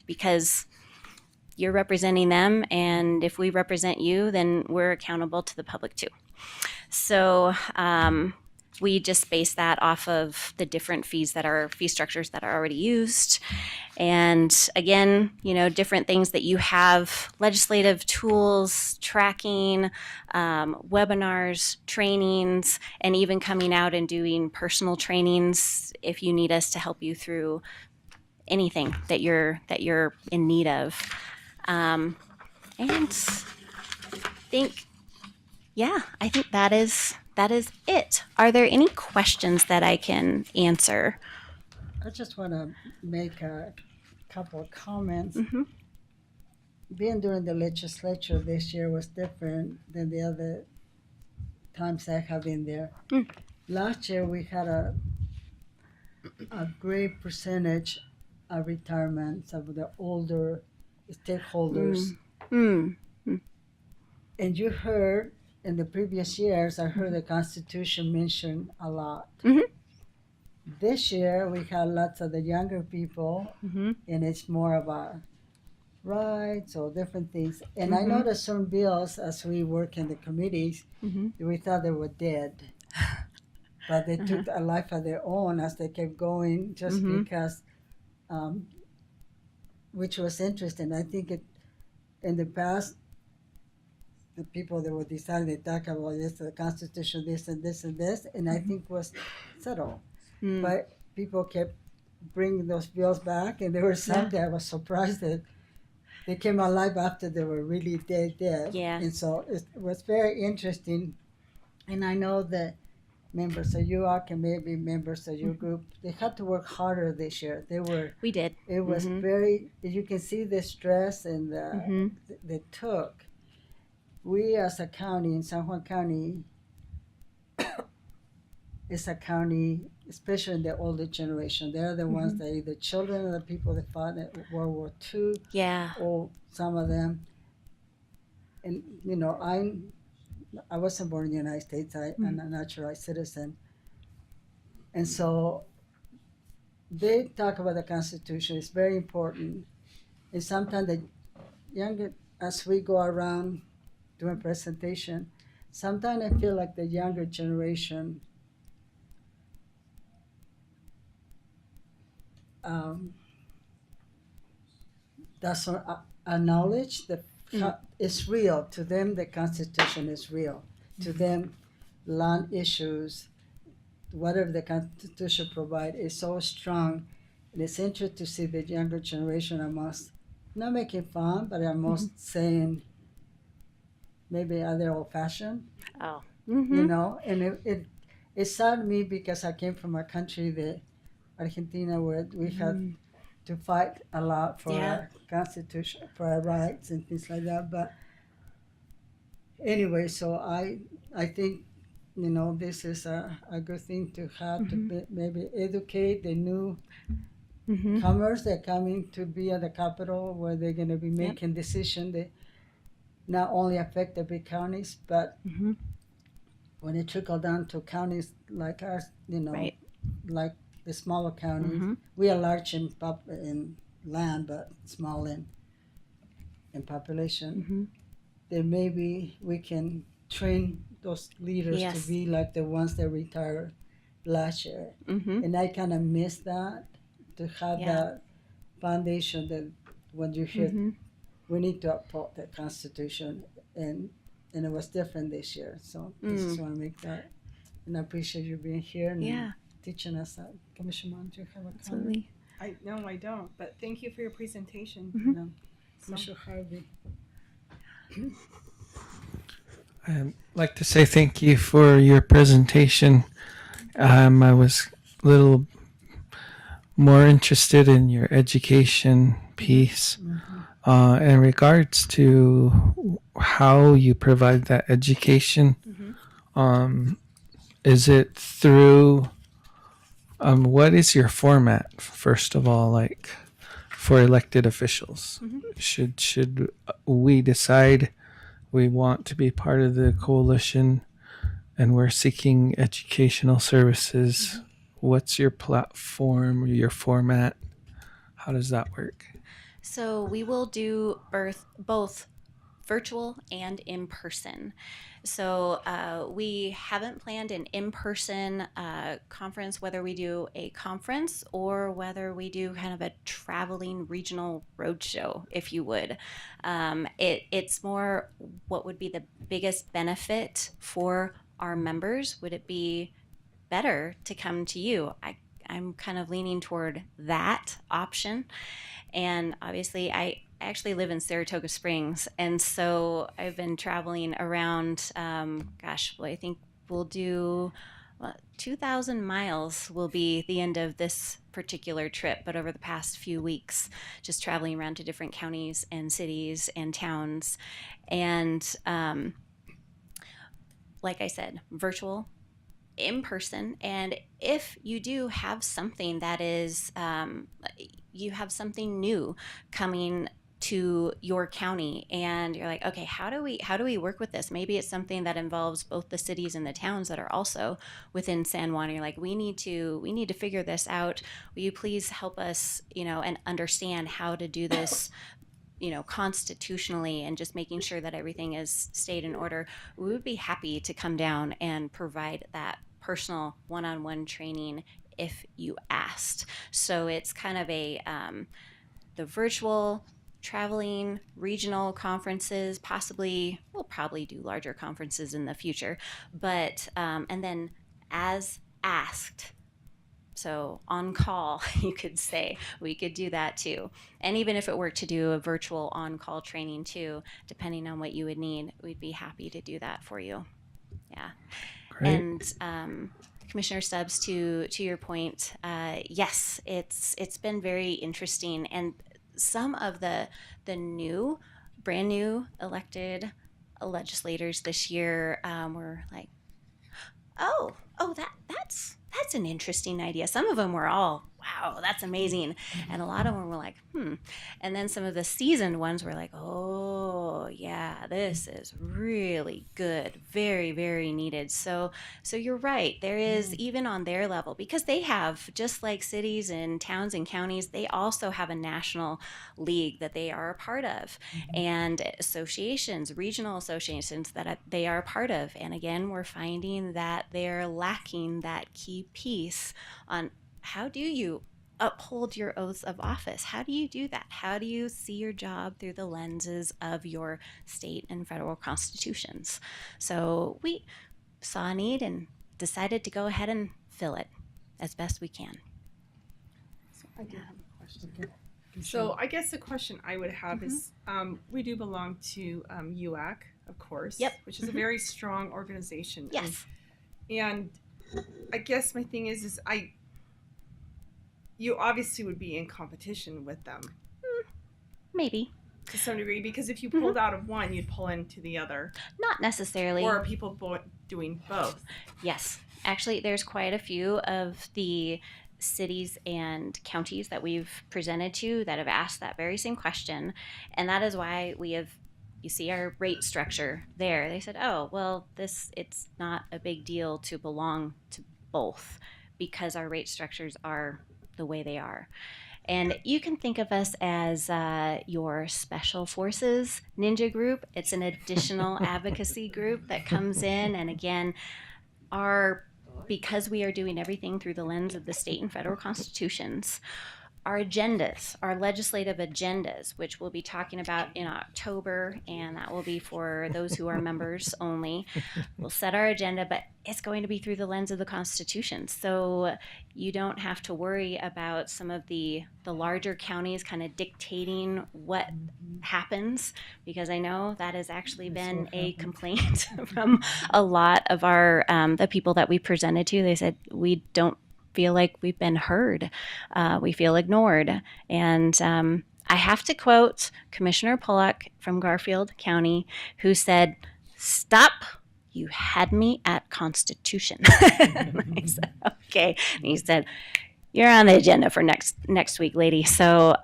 because you're representing them, and if we represent you, then we're accountable to the public too. So we just base that off of the different fee structures that are already used. And again, different things that you have, legislative tools, tracking, webinars, trainings, and even coming out and doing personal trainings if you need us to help you through anything that you're in need of. And I think that is it. Are there any questions that I can answer? I just want to make a couple of comments. Mhm. Being during the legislature this year was different than the other times I have been there. Mm. Last year we had a great percentage of retirements of the older stakeholders. Mm. And you heard in the previous years, I heard the Constitution mentioned a lot. Mhm. This year we had lots of the younger people, Mhm. and it's more about rights or different things. And I Mhm. noticed some bills as we work in the committees, Mhm. we thought they were dead. But they took a life of their own as they kept going just Mhm. because, which was interesting. I think in the past, the people that were deciding, they talk about this, the Constitution, this and this and this, and I think was settled. Mm. But people kept bringing those bills back, and there were some Yeah. that I was surprised that they came alive after they were really dead. Yeah. And so it was very interesting. And I know that members of UAC and maybe members of your group, they had to work harder this year. We did. It was Mhm. very, you can see the stress and Mhm. they took. We as a county in San Juan County is a county, especially in the older generation. They're the ones that either children of the people that fought in World War II Yeah. or some of them. And you know, I wasn't born in the United States. I'm a naturalized citizen, and so they talk about the Constitution. It's very important, and sometimes the younger, as we go around doing presentation, sometimes I feel like the younger generation doesn't acknowledge that it's real to them. The Constitution is real to them. Land issues, whatever the Constitution provides, is so strong. And it's interesting to see the younger generation almost not making fun, but almost saying maybe other old fashioned, Oh. you Mhm. know. And it saddened me because I came from a country, that Argentina, where we had to fight a lot for Yeah. our constitution, for our rights and things like that. But anyway, so I think, you know, this is a good thing to have to maybe educate the new Mhm. comers that coming to be at the Capitol, where they're going to be making decisions that not only affect the big counties, but Mhm. when it trickle down to counties like ours, you know, Right. like the smaller counties, Mhm. we are large in land, but small in population. Mhm. Then maybe we can train those leaders Yes. to be like the ones that retired last year. Mhm. And I kind of miss that, to have Yeah. that foundation that when you hear, Mhm. we need to uphold the Constitution, and it was different this year. So I just want to make that, and I appreciate you being here and Yeah. teaching us that. Commissioner Mon, do you have a comment? Absolutely. No, I don't. But thank you for your presentation. No. Commissioner Harvey. I'd like to say thank you for your presentation. I was a little more interested in your education piece in regards to how you provide that education. Is it through what is your format, first of all, like for elected officials? Should we decide we want to be part of the coalition and we're seeking educational services? What's your platform, your format? How does that work? So we will do both virtual and in person. So we haven't planned an in-person conference, whether we do a conference or whether we do kind of a traveling regional roadshow, if you would. It's more what would be the biggest benefit for our members. Would it be better to come to you? I'm kind of leaning toward that option. And obviously, I actually live in Saratoga Springs, and so I've been traveling around. I think we'll do 2,000 miles will be the end of this particular trip, but over the past few weeks, just traveling around to different counties and cities and towns. And like I said, virtual, in person. And if you do have something that is, you have something new coming to your county and you're like, okay, how do we work with this? Maybe it's something that involves both the cities and the towns that are also within San Juan. You're like, we need to figure this out. Will you please help us, and understand how to do this, constitutionally, and just making sure that everything is stayed in order. We would be happy to come down and provide that personal one-on-one training if you asked. So it's kind of the virtual traveling regional conferences. We'll probably do larger conferences in the future, but and then as asked, so on call, you could say, we could do that too. And even if it were to do a virtual on-call training too, depending on what you would need, we'd be happy to do that for you. Yeah. Great. And Commissioner Stubbs, to your point, yes, it's been very interesting. And some of the brand new elected legislators this year were like, oh, that's an interesting idea. Some of them were all, wow, that's amazing. And a lot of them were like, And then some of the seasoned ones were like, oh, yeah, this is really good. Very, very needed. So you're right. There is, even on their level, because they have, just like cities and towns and counties, they also have a national league that they are a part of, and associations, regional associations that they are a part of. And again, we're finding that they're lacking that key piece on how do you uphold your oaths of office? How do you do that? How do you see your job through the lenses of your state and federal constitutions? So we saw a need and decided to go ahead and fill it as best we can. So I do have a question. So I guess the question I would have is, we do belong to UAC, of course, Yep. which is a very strong organization. Yes. And I guess my thing is you obviously would be in competition with them Maybe. to some degree, because if you pulled out of one, you'd pull into the other. Not necessarily. Or are people doing both? Yes. Actually, there's quite a few of the cities and counties that we've presented to that have asked that very same question. And that is why you see our rate structure there. They said, oh, well, it's not a big deal to belong to both because our rate structures are the way they are. And you can think of us as your special forces ninja group. It's an additional advocacy group that comes in, and again, because we are doing everything through the lens of the state and federal constitutions, our agendas, our legislative agendas, which we'll be talking about in October, and that will be for those who are members only. We'll set our agenda, but it's going to be through the lens of the Constitution. So you don't have to worry about some of the larger counties kind of dictating what happens, because I know that has actually been a complaint from a lot of our the people that we presented to. They said, we don't feel like we've been heard. We feel ignored. And I have to quote Commissioner Pollock from Garfield County, who said, stop, you had me at Constitution. I said, okay. And he said, you're on the agenda for next week, lady. So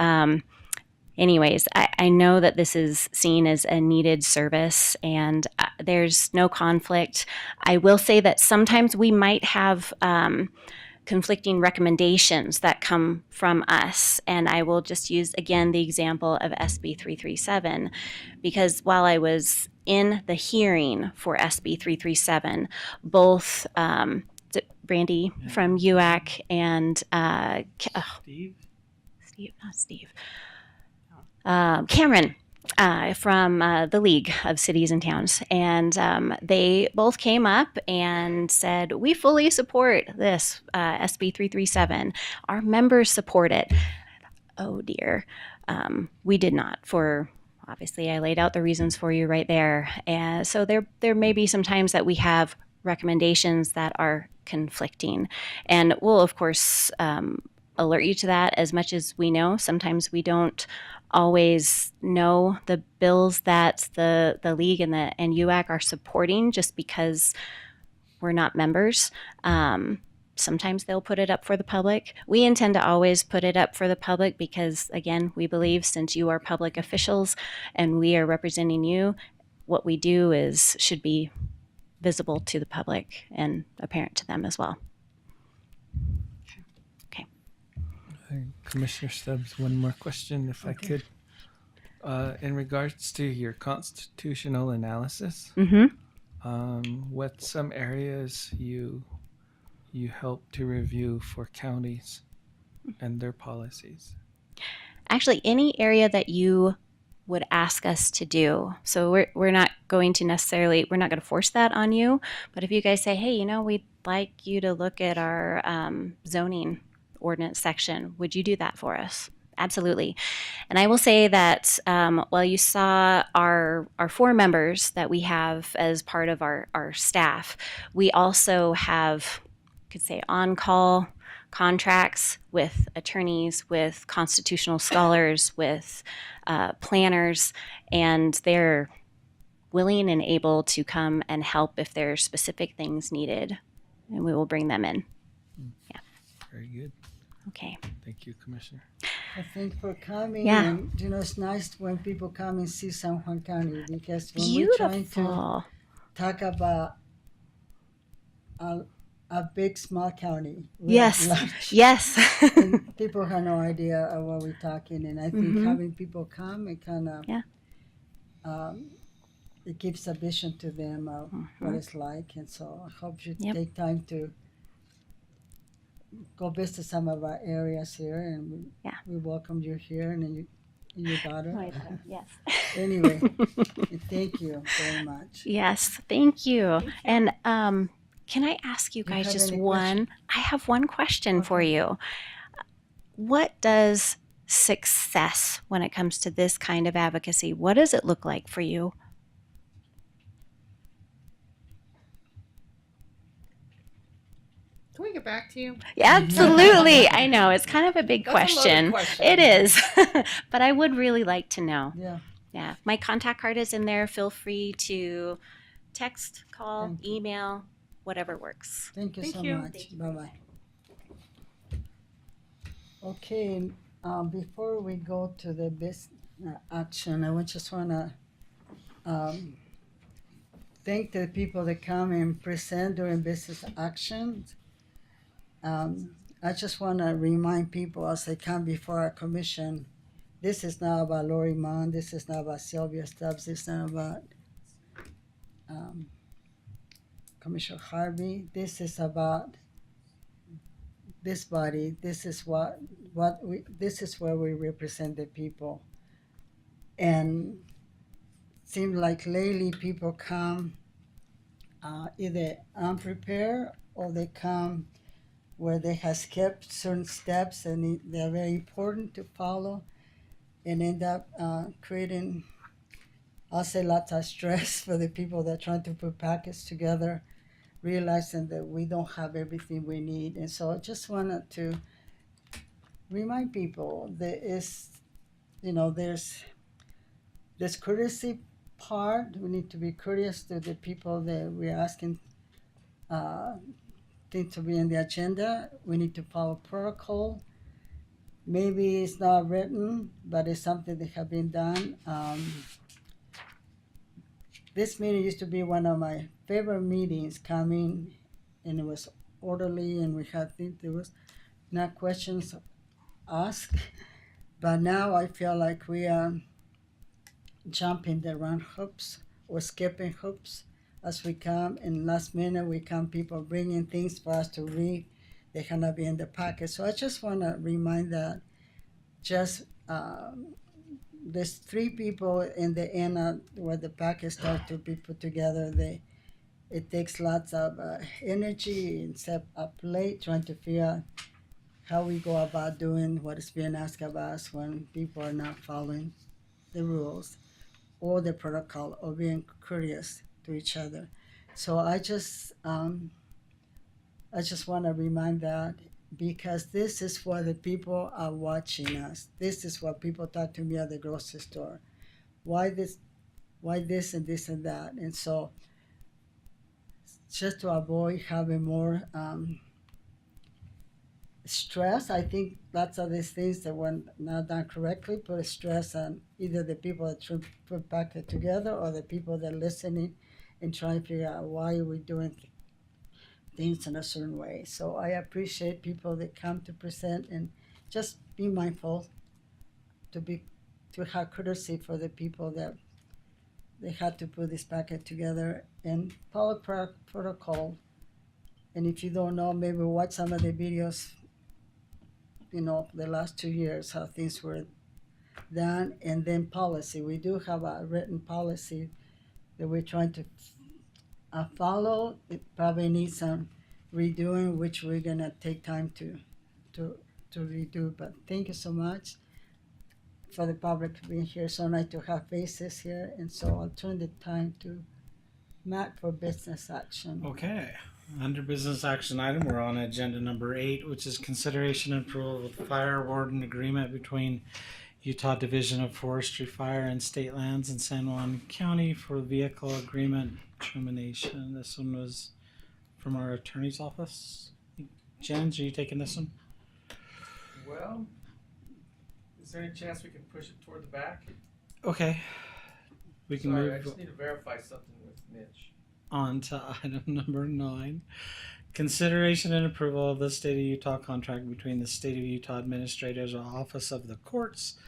anyways, I know that this is seen as a needed service, and there's no conflict. I will say that sometimes we might have conflicting recommendations that come from us. And I will just use, again, the example of SB 337, because while I was in the hearing for SB 337, both Brandy from UAC and Cameron from the League of Cities and Towns. And they both came up and said, we fully support this SB 337. Our members support it. Oh dear. We did not. For obviously, I laid out the reasons for you right there, and so there may be some times that we have recommendations that are conflicting, and we'll of course alert you to that as much as we know. Sometimes we don't always know the bills that the league and UAC are supporting just because we're not members. Sometimes they'll put it up for the public. We intend to always put it up for the public because, again, we believe since you are public officials and we are representing you, what we do should be visible to the public and apparent to them as well. Okay. Commissioner Stubbs, one more question, if I could. In regards to your constitutional analysis, what some areas you help to review for counties and their policies? Actually, any area that you would ask us to do. So we're not going to force that on you. But if you guys say, hey, we'd like you to look at our zoning ordinance section, would you do that for us? Absolutely. And I will say that while you saw our 4 members that we have as part of our staff, we also have, could say, on-call contracts with attorneys, with constitutional scholars, with planners, and they're willing and able to come and help if there are specific things needed, and we will bring them in. Yeah. Very good. Okay. Thank you, Commissioner. Thank you for coming. Yeah. And it's nice when people come and see San Juan County, because when we're trying to Beautiful. talk about a big small county, Yes. large, Yes. and people have no idea of what we're talking, and I think having people come, it kind of it gives a vision to them of what it's like. And so I hope you take time to go visit some of our areas here, and we welcome you here, and your daughter. Yes. Anyway, thank you very much. Yes. Thank you. And can I ask you guys have just any one? I have one question for you. What does success when it comes to this kind of advocacy, what does it look like for you? Can we get back to you? Yeah, absolutely. I know it's kind of a big That's a question. loaded question. It is, but I would really like to know. Yeah. Yeah, my contact card is in there. Feel free to text, call, Thank email, whatever works. Thank you Thank so you. much. Bye-bye. Okay, before we go to the business action, I just want to thank the people that come and present during business actions. I just want to remind people as they come before our commission, this is not about Lori Mon, this is not about Sylvia Stubbs, this is not about Commissioner Harvey. This is about this body. This is this is where we represent the people. And seems like lately people come either unprepared, or they come where they have skipped certain steps and they're very important to follow, and end up creating, I'll say, lots of stress for the people that are trying to put packets together, realizing that we don't have everything we need. And so I just wanted to remind people that there's this courtesy part. We need to be courteous to the people that we're asking things to be in the agenda. We need to follow protocol. Maybe it's not written, but it's something that have been done. This meeting used to be one of my favorite meetings coming, and it was orderly, and we had things, there was not questions asked. But now I feel like we are jumping the wrong hoops or skipping hoops as we come, and last minute we come people bringing things for us to read. They cannot be in the packet. So I just want to remind that there's 3 people in the end where the packet starts to be put together. It takes lots of energy and set up late trying to figure out how we go about doing what is being asked of us when people are not following the rules or the protocol or being courteous to each other. So I just want to remind that because this is what the people are watching us. This is what people talk to me at the grocery store. Why this and this and that? And so just to avoid having more stress, I think lots of these things that were not done correctly put a stress on either the people that should put back it together or the people that are listening and trying to figure out why we're doing things in a certain way. So I appreciate people that come to present and just be mindful to have courtesy for the people that they had to put this packet together and follow protocol. And if you don't know, maybe watch some of the videos, the last 2 years, how things were done, and then policy. We do have a written policy that we're trying to follow. It probably needs some redoing, which we're gonna take time to redo. But thank you so much for the public being here. So nice to have faces here, and so I'll turn the time to Matt for business action. Okay. Under business action item, we're on agenda number 8, which is consideration and approval of the fire warden agreement between Utah Division of Forestry, Fire, and State Lands in San Juan County for vehicle agreement termination. This one was from our attorney's office. Jens, are you taking this one? Well, is there any chance we can push it toward the back? Okay. We can Sorry, I move just need to verify something with Mitch. on to item number 9. Consideration and approval of the State of Utah contract between the State of Utah Administrator's Office of the Courts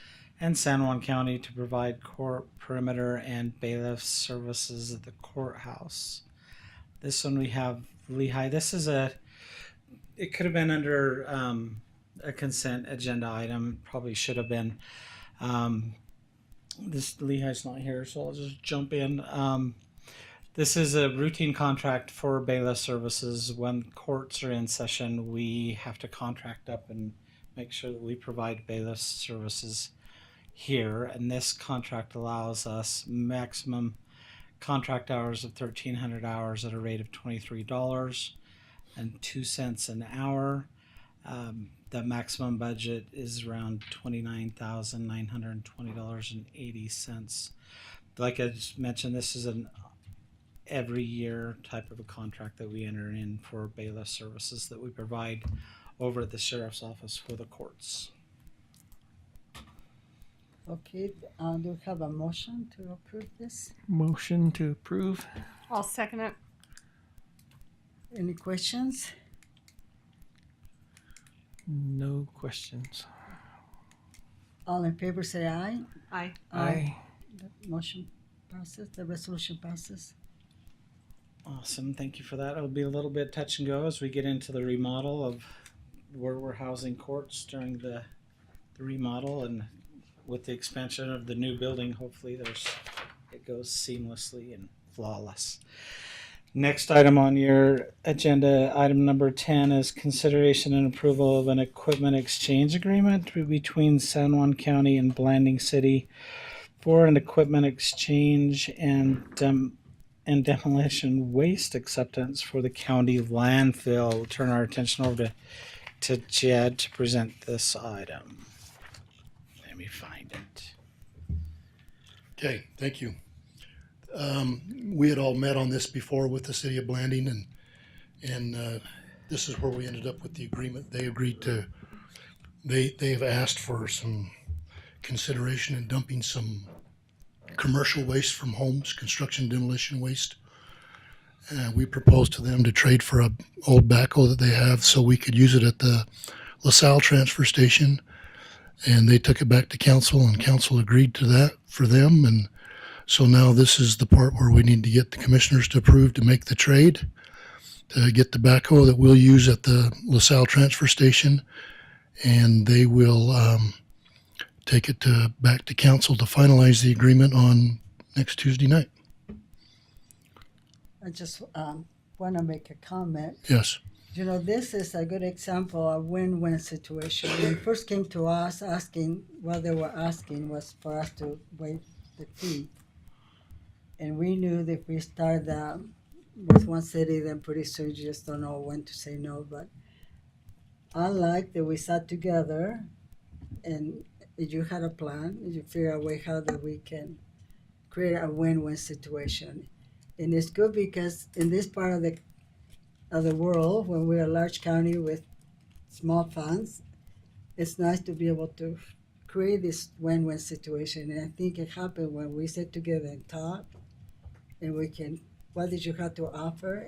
and San Juan County to provide court perimeter and bailiff services at the courthouse. This one we have Lehigh. This is it could have been under a consent agenda item. Probably should have been. This Lehigh's not here, so I'll just jump in. This is a routine contract for bailiff services. When courts are in session, we have to contract up and make sure that we provide bailiff services here. And this contract allows us maximum contract hours of 1,300 hours at a rate of $23.02 an hour. The maximum budget is around $29,920.80. Like I just mentioned, this is an every year type of a contract that we enter in for bailiff services that we provide over at the sheriff's office for the courts. Okay, do we have a motion to approve this? Motion to approve. I'll second it. Any questions? No questions. All in favor say aye. Aye. Aye. The motion passes, the resolution passes. Awesome, thank you for that. It'll be a little bit touch and go as we get into the remodel of where we're housing courts during the remodel, and with the expansion of the new building, hopefully it goes seamlessly and flawless. Next item on your agenda, item number 10, is consideration and approval of an equipment exchange agreement between San Juan County and Blanding City for an equipment exchange and demolition waste acceptance for the county landfill. We'll turn our attention over to Jed to present this item. Let me find it. Okay, thank you. We had all met on this before with the city of Blanding, and this is where we ended up with the agreement. They agreed to, they've asked for some consideration in dumping some commercial waste from homes, construction demolition waste. We proposed to them to trade for a old backhoe that they have so we could use it at the LaSalle transfer station. And they took it back to council, and council agreed to that for them. And so now this is the part where we need to get the commissioners to approve to make the trade, to get the backhoe that we'll use at the LaSalle transfer station. And they will take it back to council to finalize the agreement on next Tuesday night. I just want to make a comment. Yes. You know, this is a good example of win-win situation. When it first came to us asking, what they were asking was for us to waive the fee. And we knew that if we start with one city, then pretty soon you just don't know when to say no. But I like that we sat together and you had a plan, you figure out a way how that we can create a win-win situation. And it's good because in this part of the world, when we're a large county with small funds, it's nice to be able to create this win-win situation. And I think it happened when we sat together and talked, and we can, what did you have to offer?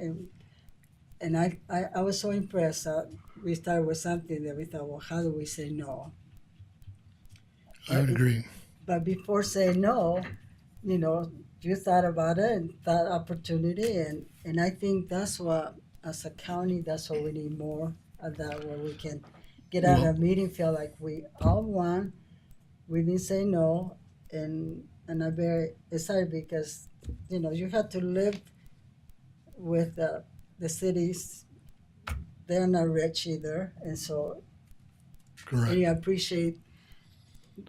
And I was so impressed that we started with something that we thought, well, how do we say no? I would agree. But before saying no, you know, you thought about it and thought opportunity, and I think that's what, as a county, that's what we need more of that, where we can get out of a meeting, feel like we all won, we didn't say no, and I'm very excited because, you know, you have to live with the cities. They're not rich either, and so Correct. I appreciate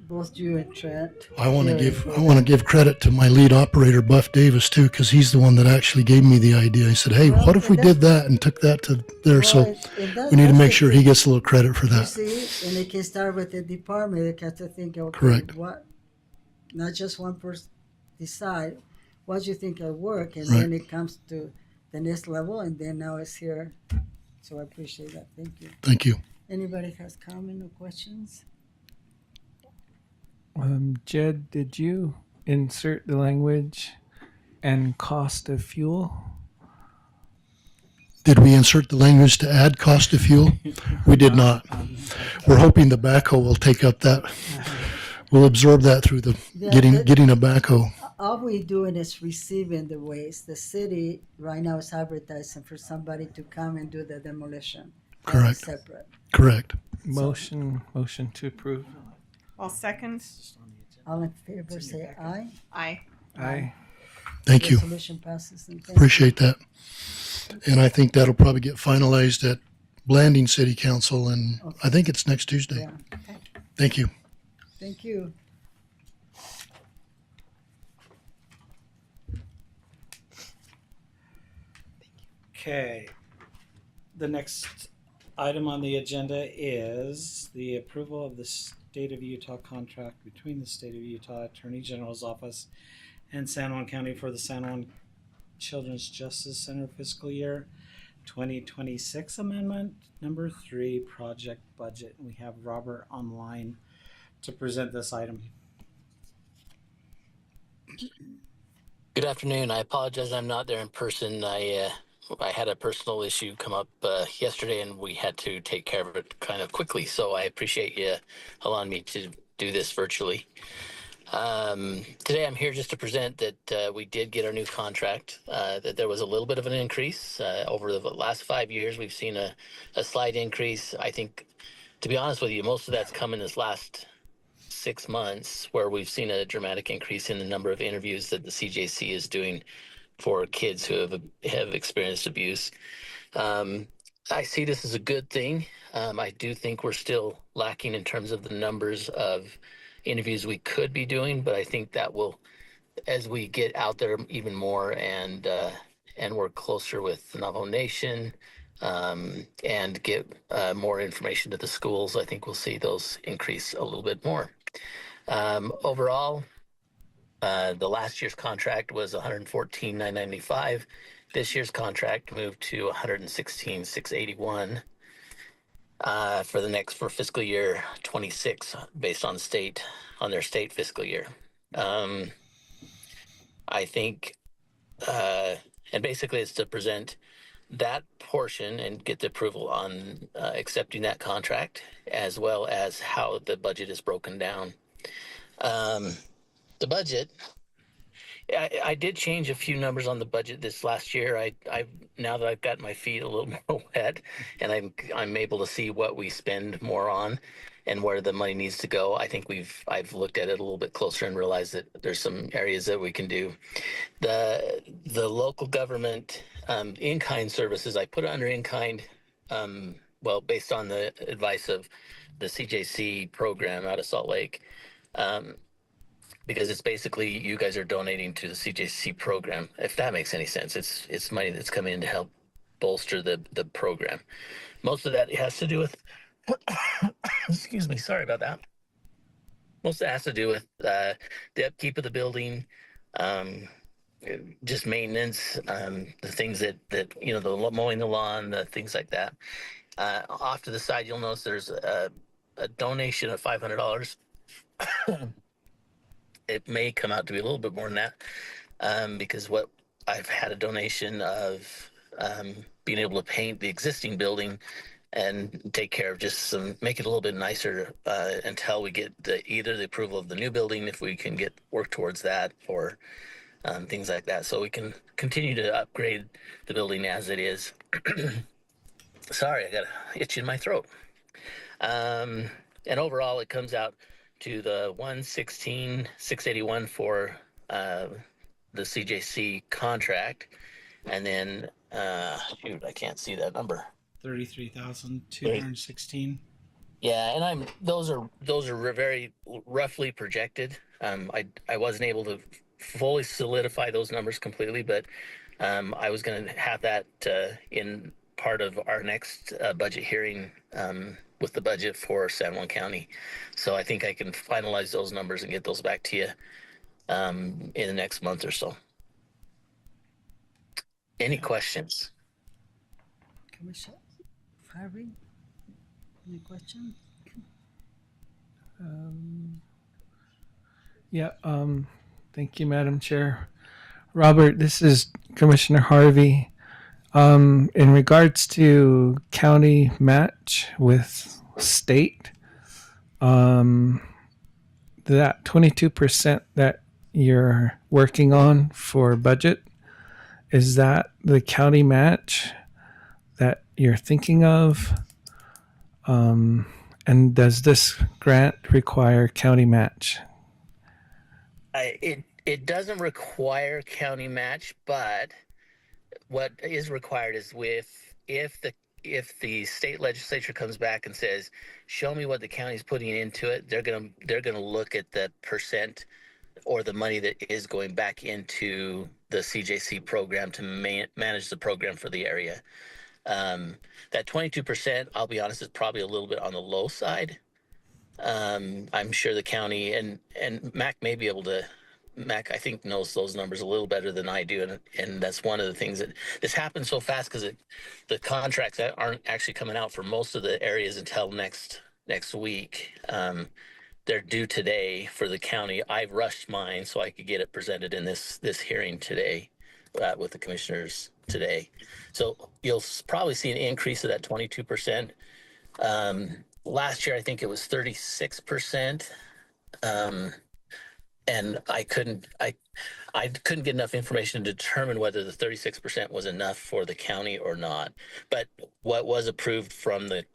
both you and Trent. I want to Really give credit to my lead operator, Buff Davis, too, because he's the one that actually gave me the idea. He said, "Hey, Well, what if we did that and took that to there?" So we need to make sure he gets a little credit for You that. see, and they can start with the department. They have to think, okay, Correct. what? Not just one person decide what you think will work, and Right. then it comes to the next level, and then now it's here. So I appreciate that. Thank you. Thank you. Anybody has comment or questions? Jed, did you insert the language and cost of fuel? Did we insert the language to add cost of fuel? We did not. We're hoping the backhoe will take up that. We'll absorb that through the Yeah, getting a backhoe. All we doing is receiving the waste. The city right now is advertising for somebody to come and do the demolition. That is Correct. Separate. Correct. Motion to approve. I'll second. All in favor, say aye. Aye. Aye. Thank you. Resolution passes. And thank you. Appreciate that. And I think that'll probably get finalized at Blanding City Council, and I think it's next Tuesday. Yeah. Thank you. Thank you. Okay. The next item on the agenda is the approval of the State of Utah contract between the State of Utah Attorney General's Office and San Juan County for the San Juan Children's Justice Center fiscal year 2026 amendment number 3 project budget. We have Robert online to present this item. Good afternoon. I apologize I'm not there in person. I had a personal issue come up yesterday, and we had to take care of it kind of quickly. So I appreciate you allowing me to do this virtually. Today I'm here just to present that we did get our new contract, that there was a little bit of an increase. Over the last 5 years, we've seen a slight increase. I think, to be honest with you, most of that's come in this last 6 months, where we've seen a dramatic increase in the number of interviews that the CJC is doing for kids who have experienced abuse. I see this as a good thing. I do think we're still lacking in terms of the numbers of interviews we could be doing, but I think that will, as we get out there even more and work closer with the Navajo Nation, and get more information to the schools, I think we'll see those increase a little bit more. Overall, the last year's contract was $114,995. This year's contract moved to $116,681 for fiscal year 26, based on their state fiscal year. I think, and basically it's to present that portion and get the approval on accepting that contract, as well as how the budget is broken down. The budget, I did change a few numbers on the budget this last year. I now that I've got my feet a little more wet, and I'm able to see what we spend more on and where the money needs to go. I think I've looked at it a little bit closer and realized that there's some areas that we can do. The local government in-kind services, I put it under in-kind well, based on the advice of the CJC program out of Salt Lake, um, because it's basically you guys are donating to the CJC program. If that makes any sense, it's money that's coming in to help bolster the program. Most of that has to do with, excuse me, sorry about that. Most of it has to do with the upkeep of the building, um, just maintenance, the things that the mowing the lawn, the things like that. Off to the side, you'll notice there's a donation of $500. It may come out to be a little bit more than that, because what I've had a donation of being able to paint the existing building and take care of just make it a little bit nicer until we get either the approval of the new building, if we can work towards that, or things like that, so we can continue to upgrade the building as it is. Sorry, I got an itch in my throat. And overall, it comes out to the 116,681 for the CJC contract, and then shoot, I can't see that number. 33,216. Yeah, and those are very roughly projected. I wasn't able to fully solidify those numbers completely, but I was going to have that in part of our next budget hearing with the budget for San Juan County. So I think I can finalize those numbers and get those back to you in the next month or so. Any questions? Commissioner Harvey, any questions? Yeah. Thank you, Madam Chair. Robert, this is Commissioner Harvey. In regards to county match with state, that 22% that you're working on for budget, is that the county match that you're thinking of? And does this grant require county match? It doesn't require county match, but what is required is if the state legislature comes back and says, show me what the county's putting into it, they're gonna look at the percent or the money that is going back into the CJC program to manage the program for the area. That 22%, I'll be honest, is probably a little bit on the low side. I'm sure the county and Mac may be able to. Mac, I think, knows those numbers a little better than I do, and that's one of the things that this happens so fast because the contracts that aren't actually coming out for most of the areas until next week. They're due today for the county. I've rushed mine so I could get it presented in this hearing today with the commissioners today. So you'll probably see an increase of that 22%. Last year, I think it was 36%. And I couldn't get enough information to determine whether the 36% was enough for the county or not. But what was approved from the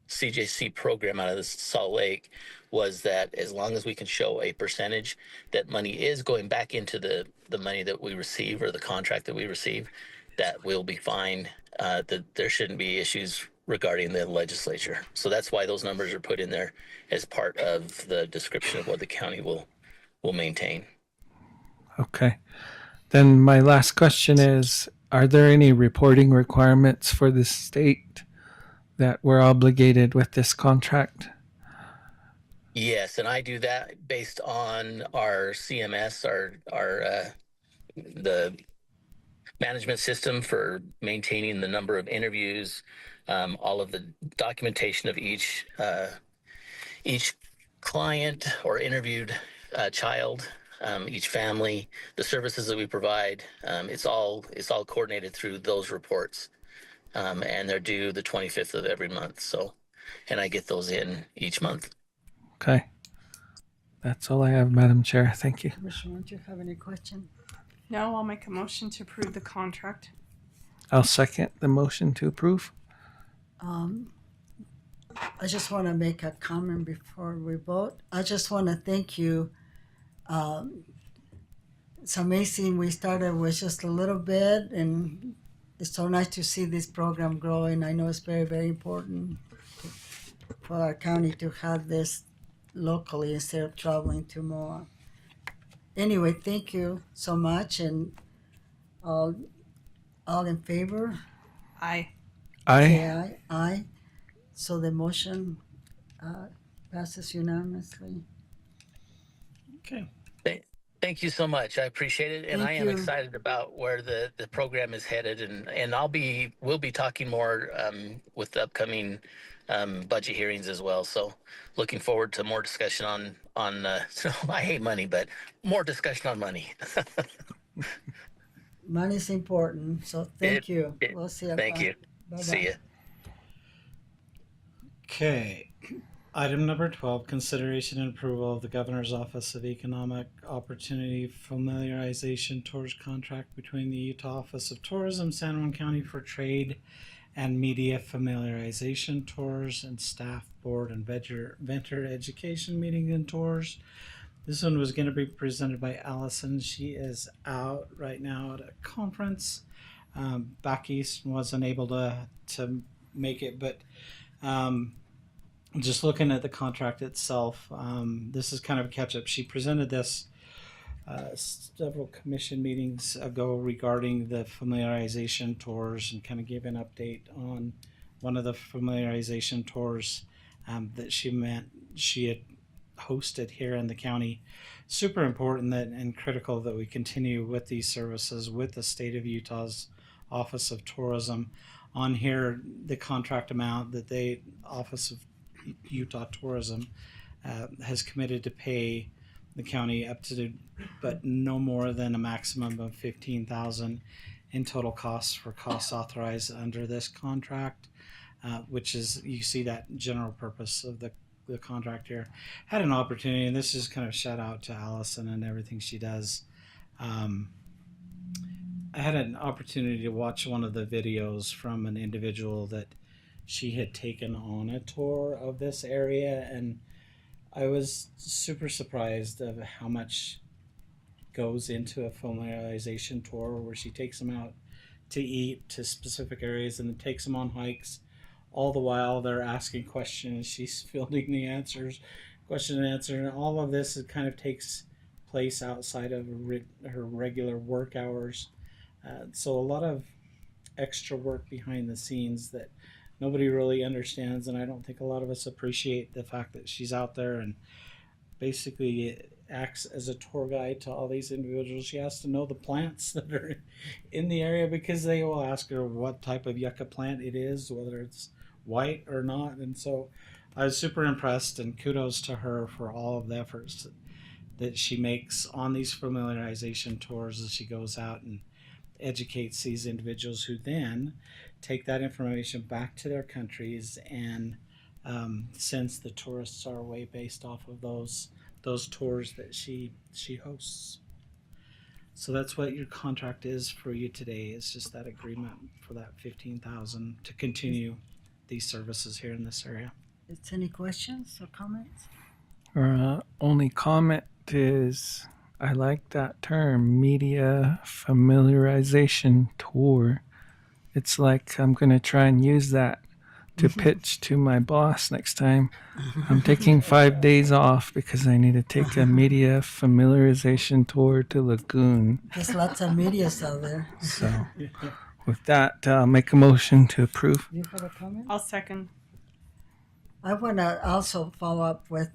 CJC program out of the Salt Lake was that as long as we can show a percentage that money is going back into the money that we receive or the contract that we receive, that we'll be fine. That there shouldn't be issues regarding the legislature. So that's why those numbers are put in there as part of the description of what the county will maintain. Okay. Then my last question is, are there any reporting requirements for the state that we're obligated with this contract? Yes, and I do that based on our CMS, the management system for maintaining the number of interviews, all of the documentation of each client or interviewed child, each family, the services that we provide. It's all coordinated through those reports, and they're due the 25th of every month. So, and I get those in each month. Okay. That's all I have, Madam Chair. Thank you. Commissioner, do you have any question? No, I'll make a motion to approve the contract. I'll second the motion to approve. I just want to make a comment before we vote. I just want to thank you. It's amazing. We started with just a little bit, and it's so nice to see this program growing. I know it's very, very important for our county to have this locally instead of traveling to more. Anyway, thank you so much, and all in favor, Aye. say I aye. Aye. So the motion passes unanimously. Okay. Thank you so much. I appreciate it, and I Thank am you. excited about where the program is headed, and we'll be talking more with the upcoming budget hearings as well. So, looking forward to more discussion on. So I hate money, but more discussion on money. Money's important, so It, thank you. it, We'll see you. thank you. Bye See bye. ya. Okay. Item number 12, consideration and approval of the Governor's Office of Economic Opportunity Familiarization Tours contract between the Utah Office of Tourism, San Juan County for Trade and Media Familiarization Tours and Staff Board and Venture Education Meeting and Tours. This one was going to be presented by Allison. She is out right now at a conference back east and wasn't able to make it, but just looking at the contract itself, this is kind of a catch-up. She presented this several commission meetings ago regarding the familiarization tours and kind of gave an update on one of the familiarization tours that she had hosted here in the county. Super important that and critical that we continue with these services with the state of Utah's Office of Tourism. On here, the contract amount that the Office of Utah Tourism has committed to pay the county up to, but no more than a maximum of $15,000 in total costs for costs authorized under this contract, which is, you see that general purpose of the contract here. Had an opportunity, and this is kind of shout out to Allison and everything she does. I had an opportunity to watch one of the videos from an individual that she had taken on a tour of this area, and I was super surprised of how much goes into a familiarization tour where she takes them out to eat to specific areas and then takes them on hikes. All the while they're asking questions, she's fielding the answers, question and answer, and all of this it kind of takes place outside of her regular work hours. So a lot of extra work behind the scenes that nobody really understands, and I don't think a lot of us appreciate the fact that she's out there and basically acts as a tour guide to all these individuals. She has to know the plants that are in the area because they will ask her what type of yucca plant it is, whether it's white or not. And so I was super impressed, and kudos to her for all of the efforts that she makes on these familiarization tours as she goes out and educates these individuals who then take that information back to their countries and sends the tourists our way based off of those tours that she hosts. So that's what your contract is for you today. It's just that agreement for that $15,000 to continue these services here in this area. Is any questions or comments? only comment is I like that term, media familiarization tour. It's like I'm going to try and use that to pitch to my boss next time. I'm taking 5 days off because I need to take a media familiarization tour to Lagoon. There's lots of medias out there. So with that, I'll make a motion to approve. Do you have a comment? I'll second. I want to also follow up with,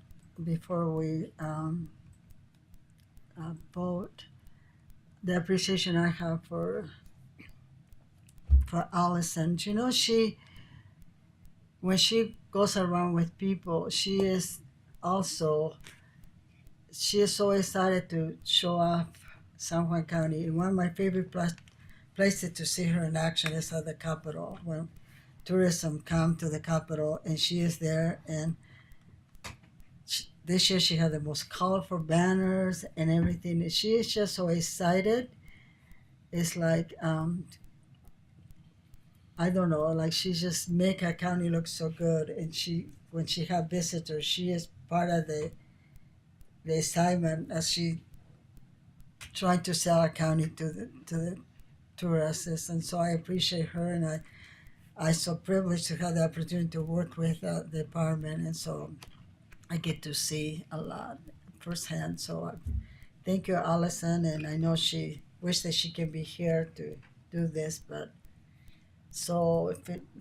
before we vote, the appreciation I have for Allison. You know, when she goes around with people, she is so excited to show off San Juan County. One of my favorite places to see her in action is at the Capitol, when tourism come to the Capitol and she is there. And this year she had the most colorful banners and everything. She is just so excited. It's like, I don't know, like she just make our county look so good. And when she have visitors, she is part of the assignment as she trying to sell our county to to us, and so I appreciate her, and I so privileged to have the opportunity to work with the department, and so I get to see a lot firsthand. So thank you, Allison, and I know she wished that she can be here to do this, but so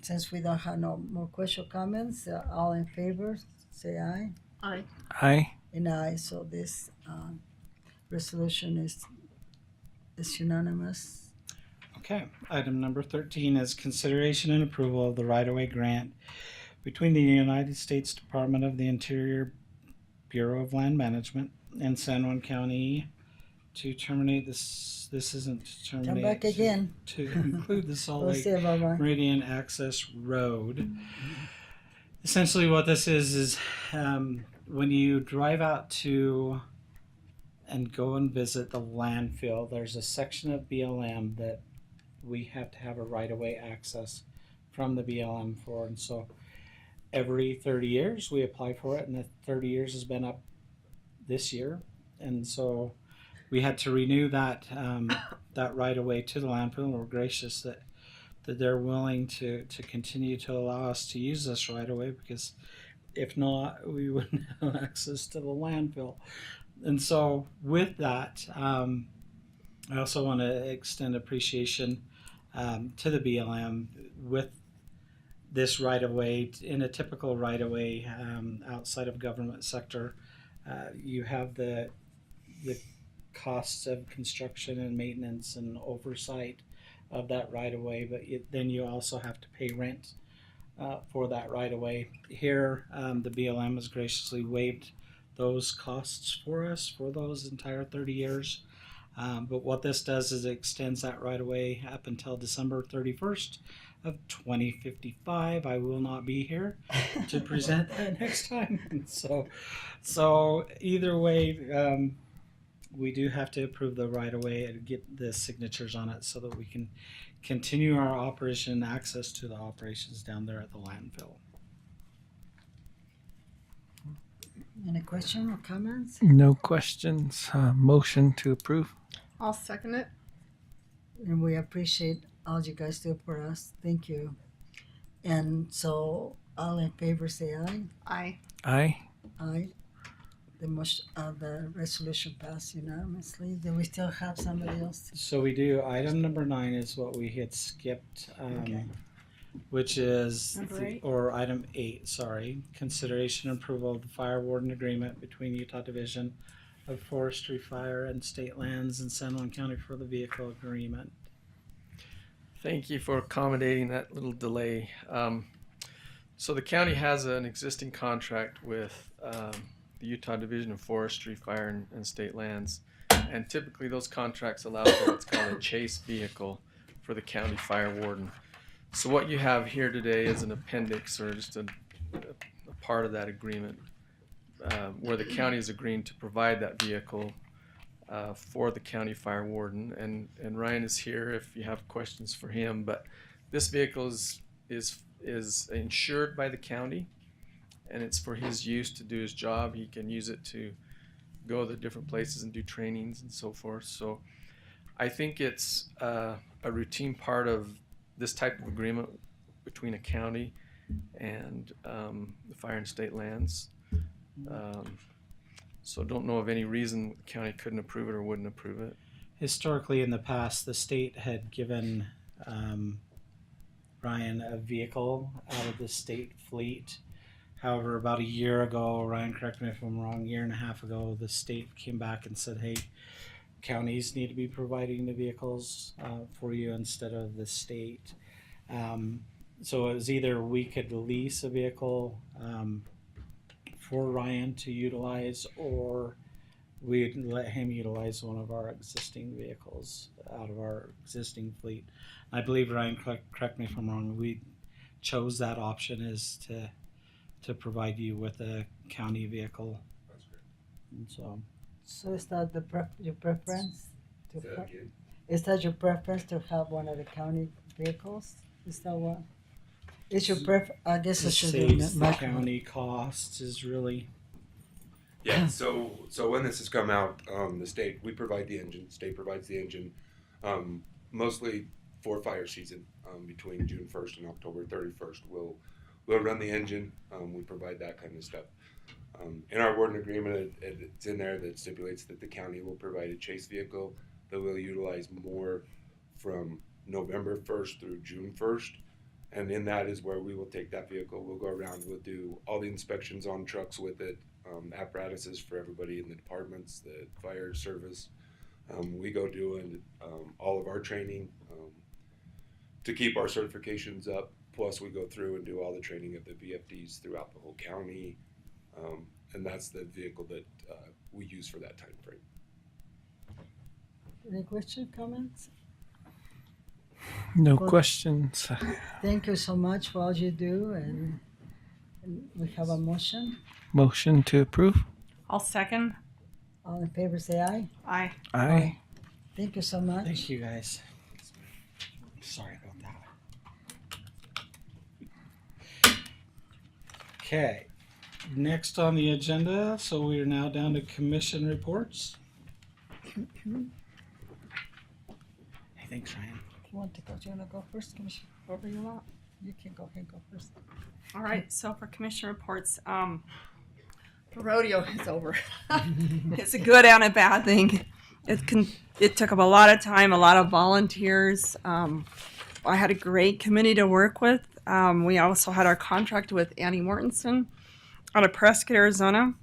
since we don't have no more question comments, all in favor, say aye. Aye. Aye. And aye. So this resolution is unanimous. Okay, item number 13 is consideration and approval of the right-of-way grant between the United States Department of the Interior Bureau of Land Management and San Juan County to terminate this. This isn't to terminate. Come back again. To include the Salt We'll Lake see about that. Meridian Access Road. Essentially, what this is when you drive out to and go and visit the landfill, there's a section of BLM that we have to have a right-of-way access from the BLM for, and so every 30 years we apply for it, and the 30 years has been up this year, and so we had to renew that that right-of-way to the landfill, and we're gracious that they're willing to continue to allow us to use this right-of-way, because if not, we wouldn't have access to the landfill. And so with that, I also want to extend appreciation to the BLM with this right-of-way. In a typical right-of-way outside of government sector, you have the costs of construction and maintenance and oversight of that right-of-way, but then you also have to pay rent for that right-of-way. Here, the BLM has graciously waived those costs for us for those entire 30 years. But what this does is it extends that right away up until December 31st of 2055. I will not be here to present that next time. So either way, we do have to approve the right of way and get the signatures on it so that we can continue our operation, access to the operations down there at the landfill. Any question or comments? No questions. Motion to approve. I'll second it. And we appreciate all you guys do for us. Thank you. And so all in favor say aye. Aye. Aye. Aye. The resolution passed unanimously. Do we still have somebody else? So we do. Item number 9 is what we had skipped, Okay. which is, Number 8? or item 8, sorry. Consideration and approval of the fire warden agreement between Utah Division of Forestry, Fire, and State Lands and San Juan County for the vehicle agreement. Thank you for accommodating that little delay. So the county has an existing contract with the Utah Division of Forestry, Fire, and State Lands. And typically those contracts allow for what's called a chase vehicle for the county fire warden. So what you have here today is an appendix, or just a part of that agreement, where the county is agreeing to provide that vehicle for the county fire warden. And Ryan is here if you have questions for him. But this vehicle is insured by the county, and it's for his use to do his job. He can use it to go to different places and do trainings and so forth. So I think it's a routine part of this type of agreement between a county and the Fire and State Lands. So don't know of any reason the county couldn't approve it or wouldn't approve it. Historically, in the past, the state had given Ryan a vehicle out of the state fleet. However, about a year ago, Ryan, correct me if I'm wrong, 1.5 years ago, the state came back and said, hey, counties need to be providing the vehicles for you instead of the state. So it was either we could lease a vehicle for Ryan to utilize, or we'd let him utilize one of our existing vehicles out of our existing fleet. I believe, Ryan, correct me if I'm wrong, we chose that option is to provide you with a county vehicle. That's great. And So is that your preference? Say that again? Is that your preference to have one of the county vehicles? Is that what? Is your I guess it it should saves be the county costs is really. Yeah, so when this has come out, the state, we provide the engine, state provides the engine. mostly for fire season, between June 1st and October 31st. We'll run the engine. We provide that kind of stuff. In our warden agreement, it's in there that stipulates that the county will provide a chase vehicle that we'll utilize more from November 1st through June 1st. And in that is where we will take that vehicle. We'll go around, we'll do all the inspections on trucks with it, apparatuses for everybody in the departments, the fire service. We go doing all of our training to keep our certifications up. Plus, we go through and do all the training of the VFDs throughout the whole county. And that's the vehicle that we use for that time frame. Any questions, comments? No Well, questions. Thank you so much for all you do, and we have a motion. Motion to approve? I'll second. All in favor, say aye. Aye. Aye. Thank you so much. Thank you, guys. Sorry about that. Okay, next on the agenda, so we are now down to commission reports. Hey, thanks, Ryan. You want to go? Do you want to go first, Commissioner? Whoever you want. You can go ahead and go first. All right, so for commission reports, the rodeo is over. It's a good and a bad thing. It took up a lot of time, a lot of volunteers. I had a great committee to work with. We also had our contract with Annie Mortensen out of Prescott, Arizona.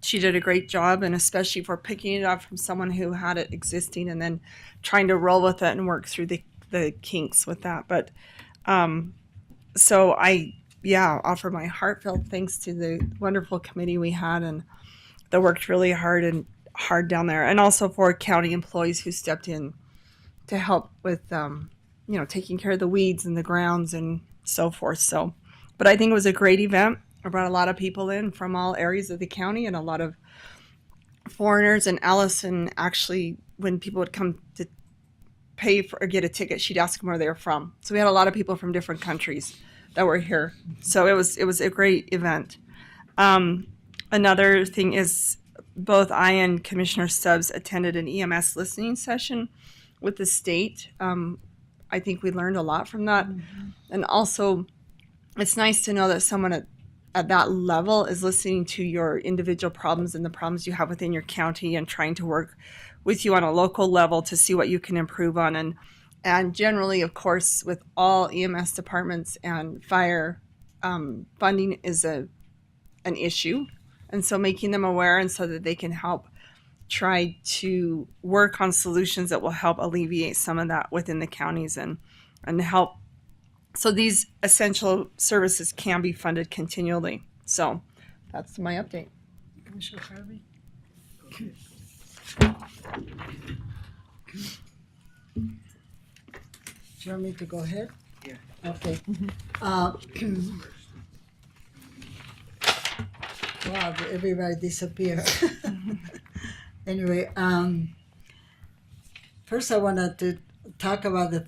She did a great job, and especially for picking it up from someone who had it existing and then trying to roll with it and work through the kinks with that. But so I offer my heartfelt thanks to the wonderful committee we had, and that worked really hard down there, and also for county employees who stepped in to help with taking care of the weeds and the grounds and so forth. So, but I think it was a great event. I brought a lot of people in from all areas of the county and a lot of foreigners. And Allison, actually, when people would come to pay for or get a ticket, she'd ask them where they were from. So we had a lot of people from different countries that were here. So it was a great event. Another thing is both I and Commissioner Stubbs attended an EMS listening session with the state. I think we learned a lot from that. Mm-hmm. And also, it's nice to know that someone at that level is listening to your individual problems and the problems you have within your county and trying to work with you on a local level to see what you can improve on. And generally, of course, with all EMS departments and fire, funding is an issue. And so making them aware and so that they can help try to work on solutions that will help alleviate some of that within the counties and help. So these essential services can be funded continually. So that's my update. Commissioner Harvey? Do you want me to go ahead? Yeah. Okay. Wow, everybody disappeared. Anyway, first I wanted to talk about the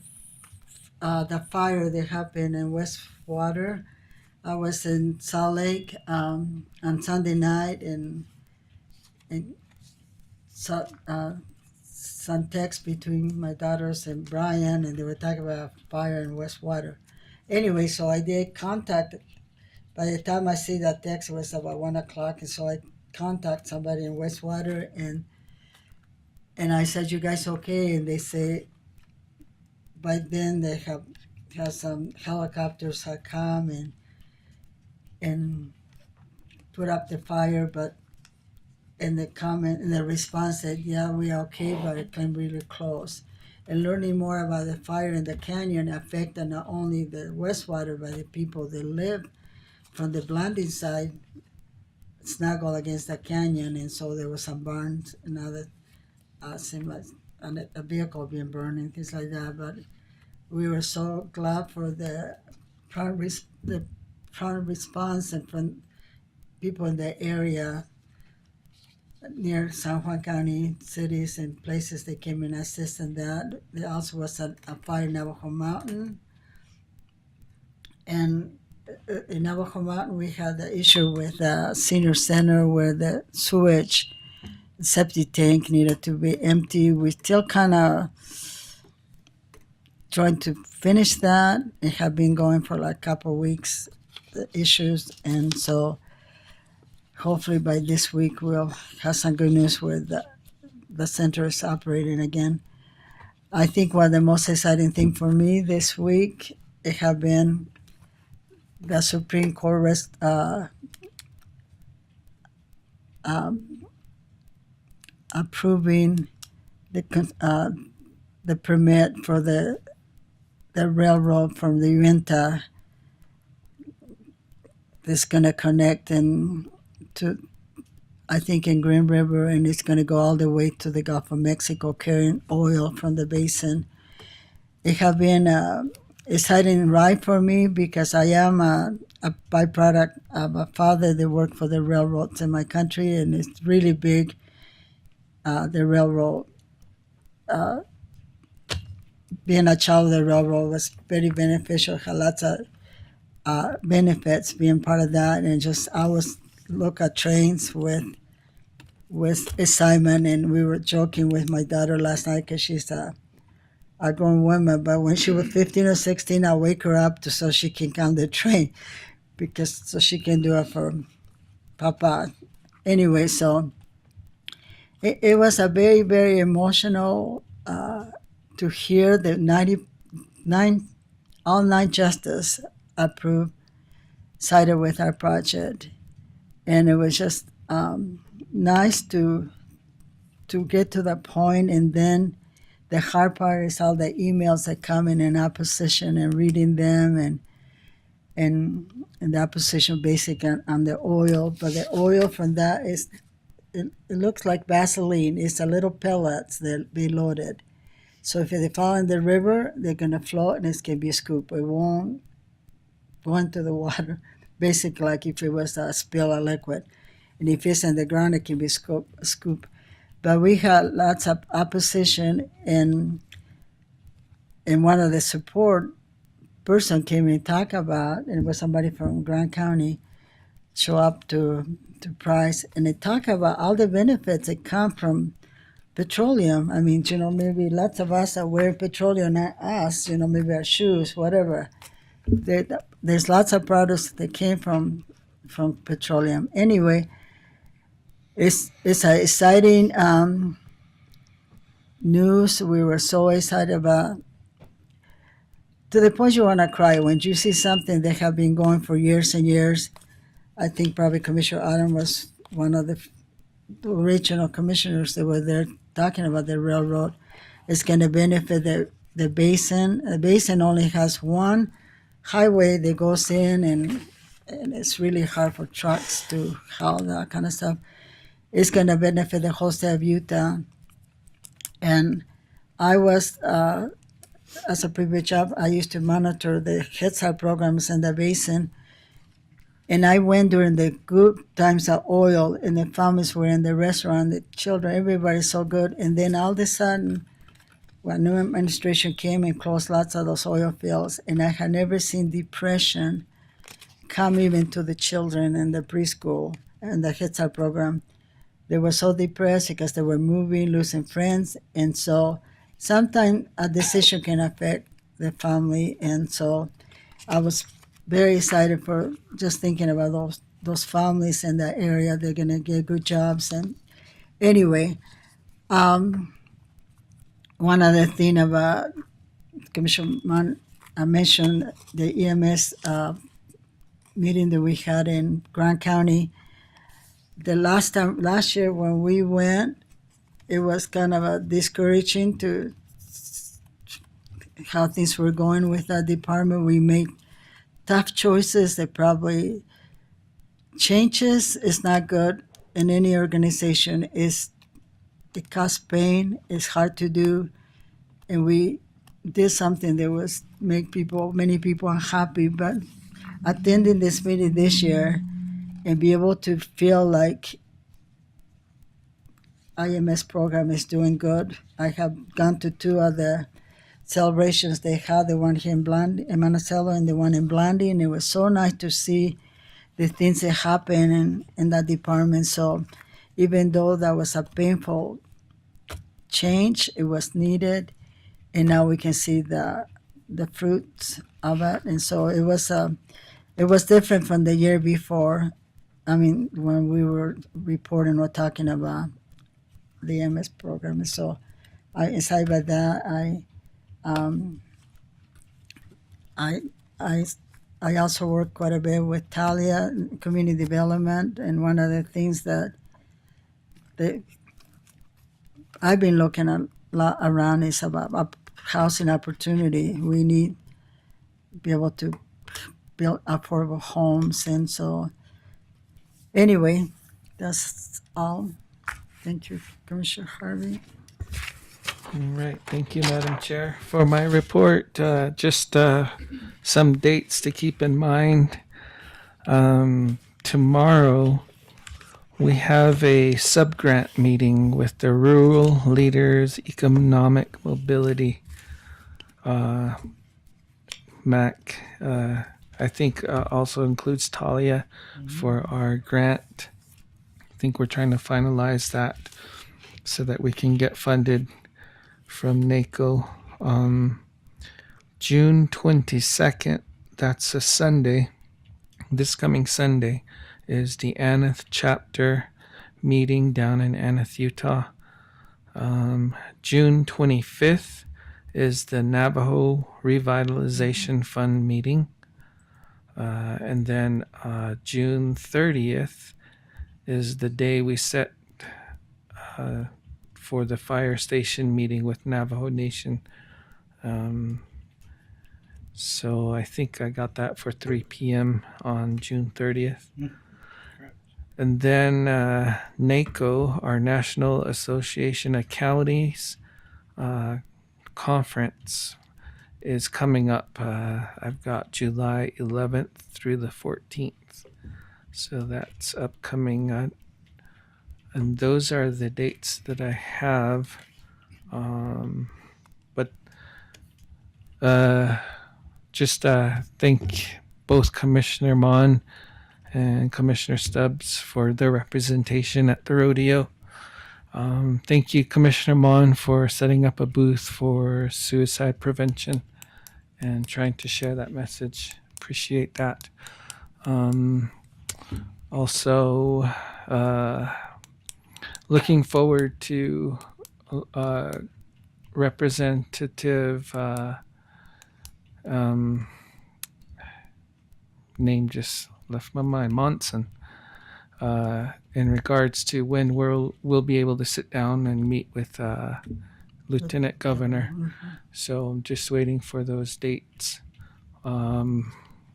fire that happened in Westwater. I was in Salt Lake on Sunday night and some text between my daughters and Brian, and they were talking about fire in Westwater. Anyway, so I did contact. By the time I see that text, it was about 1 o'clock, and so I contact somebody in Westwater, and I said, "You guys okay?" And they say, by then they have some helicopters had come and put up the fire, but in the response said, "Yeah, we're okay, but it came really close." And learning more about the fire in the canyon affected not only the Westwater, but the people that live from the Blanding side, snuggled against the canyon, and so there was some burns and other seemed like a vehicle being burned and things like that. But we were so glad for the prompt response and from people in the area near San Juan County cities and places they came and assisted that. There also was a fire in Navajo Mountain. And in Navajo Mountain, we had the issue with the senior center where the sewage septic tank needed to be empty. We still kind of trying to finish that. It had been going for like a couple of weeks, the issues, and so hopefully by this week we'll have some good news where the center is operating again. I think one of the most exciting thing for me this week it have been the Supreme Court approving the permit for the railroad from the Uinta that's going to connect in to, I think, in Green River, and it's going to go all the way to the Gulf of Mexico, carrying oil from the basin. It has been exciting ride for me because I am a byproduct of a father that worked for the railroads in my country, and it's really big. The railroad, being a child of the railroad was very beneficial. Had lots of benefits being part of that, and just I always look at trains with excitement. And we were joking with my daughter last night because she's a grown woman, but when she was 15 or 16, I wake her up so she can count the train, because so she can do it for Papa. Anyway, so it was a very, very emotional to hear the all nine justices approved, sided with our project, and it was just nice to get to that point. And then the hard part is all the emails that come in opposition and reading them, and the opposition basically on the oil. But the oil from that is, it looks like Vaseline. It's a little pellets that be loaded. So if they fall in the river, they're going to float and it's going to be a scoop. It won't go into the water, basically like if it was a spill of liquid. And if it's in the ground, it can be a scoop. But we had lots of opposition, and one of the support person came and talked about, and it was somebody from Grand County, show up to Price, and they talk about all the benefits that come from petroleum. I mean, maybe lots of us are wearing petroleum, not us, maybe our shoes, whatever. There's lots of products that came from petroleum. Anyway, it's an exciting news. We were so excited about, to the point you want to cry when you see something that have been going for years and years. I think probably Commissioner Adam was one of the regional commissioners that were there talking about the railroad. It's going to benefit the basin. The basin only has one highway that goes in, and it's really hard for trucks to haul that kind of stuff. It's going to benefit the whole state of Utah. And I was, as a previous job, I used to monitor the Head Start programs in the basin. And I went during the good times of oil, and the families were in the restaurant, the children, everybody's so good. And then all of a sudden, when new administration came and closed lots of those oil fields, and I had never seen depression come even to the children in the preschool and the Head Start program. They were so depressed because they were moving, losing friends. And so sometimes a decision can affect the family. And so I was very excited for just thinking about those families in that area. They're going to get good jobs. And anyway, one other thing about Commissioner I mentioned the EMS meeting that we had in Grand County. The last year when we went, it was kind of discouraging to how things were going with that department. We made tough choices that probably changes is not good in any organization. It causes pain, it's hard to do, and we did something that was make many people unhappy. But attending this meeting this year and be able to feel like IMS program is doing good. I have gone to two of the celebrations they had, the one here in Monticello and the one in Blandy, and it was so nice to see the things that happen in that department. So even though that was a painful change, it was needed, and now we can see the the fruits of it, and so it was different from the year before. I mean, when we were reporting or talking about the MS program, and so aside by that, um, I I I also work quite a bit with Talia community development, and one of the things that they, I've been looking a lot around is about housing opportunity. We need to be able to build affordable homes, and so anyway, that's all. Thank you, Commissioner Harvey. All right. Thank you, Madam Chair. For my report, just some dates to keep in mind. Tomorrow, we have a subgrant meeting with the Rural Leaders Economic Mobility MAC. I think also includes Talia for our grant. I think we're trying to finalize that so that we can get funded from NACO. June 22nd, that's a Sunday. This coming Sunday is the Aneth chapter meeting down in Aneth, Utah. June 25th is the Navajo Revitalization Fund meeting. And then June 30th is the day we set for the fire station meeting with Navajo Nation. So I think I got that for 3 p.m. on June 30th. And then NACO, our National Association of Counties conference, is coming up. I've got July 11th through the 14th. So that's upcoming. And those are the dates that I have. But just thank both Commissioner Mon and Commissioner Stubbs for their representation at the rodeo. Thank you, Commissioner Mon, for setting up a booth for suicide prevention and trying to share that message. Appreciate that. Also, looking forward to Representative name just left my mind, Monson, in regards to when we'll be able to sit down and meet with Lieutenant Governor. So I'm just waiting for those dates.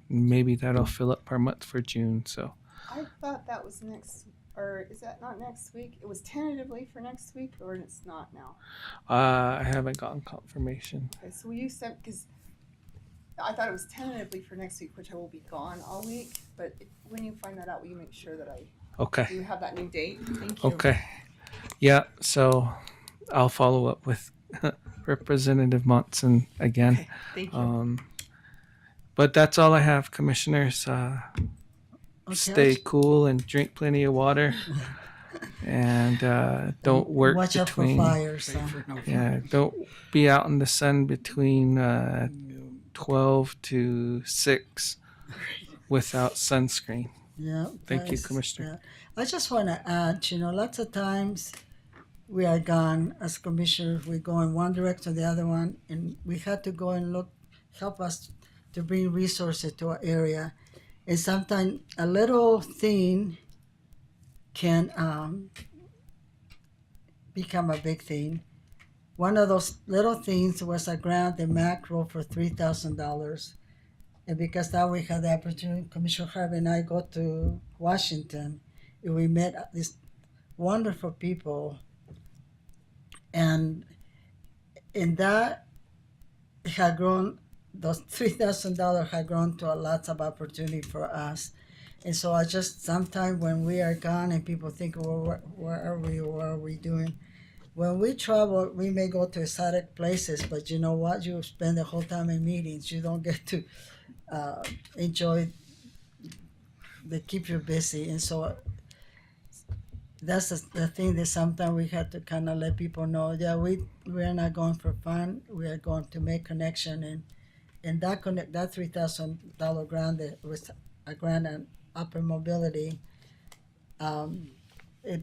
Maybe that'll fill up our month for June. So I thought that was next, or is that not next week? It was tentatively for next week, or it's not now? I haven't gotten confirmation. Okay, so will you send, because I thought it was tentatively for next week, which I will be gone all week, but when you find that out, will you make sure that I Okay. do have that new date? Thank you. Okay. Yeah. So I'll follow up with Representative Monson again. Okay, thank you. But that's all I have, Commissioners. Stay cool and drink plenty of water, and don't work Watch out for between. fires. Yeah, don't be out in the sun between 12 to 6 without sunscreen. Yeah. Thank you, Commissioner. Yeah. I just want to add, lots of times we are gone as commissioners, we go in one direction or the other one, and we had to go and help us to bring resources to our area. And sometimes a little thing can become a big thing. One of those little things was a grant the MAC wrote for $3,000. And because now we had the opportunity, Commissioner Harvey and I go to Washington, and we met these wonderful people. And in that had grown, those $3,000 had grown to a lot of opportunity for us. And so I just, sometimes when we are gone and people think, well, where are we, or what are we doing? When we travel, we may go to exotic places, but you know what? You spend the whole time in meetings. You don't get to enjoy, they keep you busy. And so that's the thing that sometimes we have to kind of let people know, yeah, we are not going for fun. We are going to make connection and that $3,000 grant that was a grant on upper mobility, it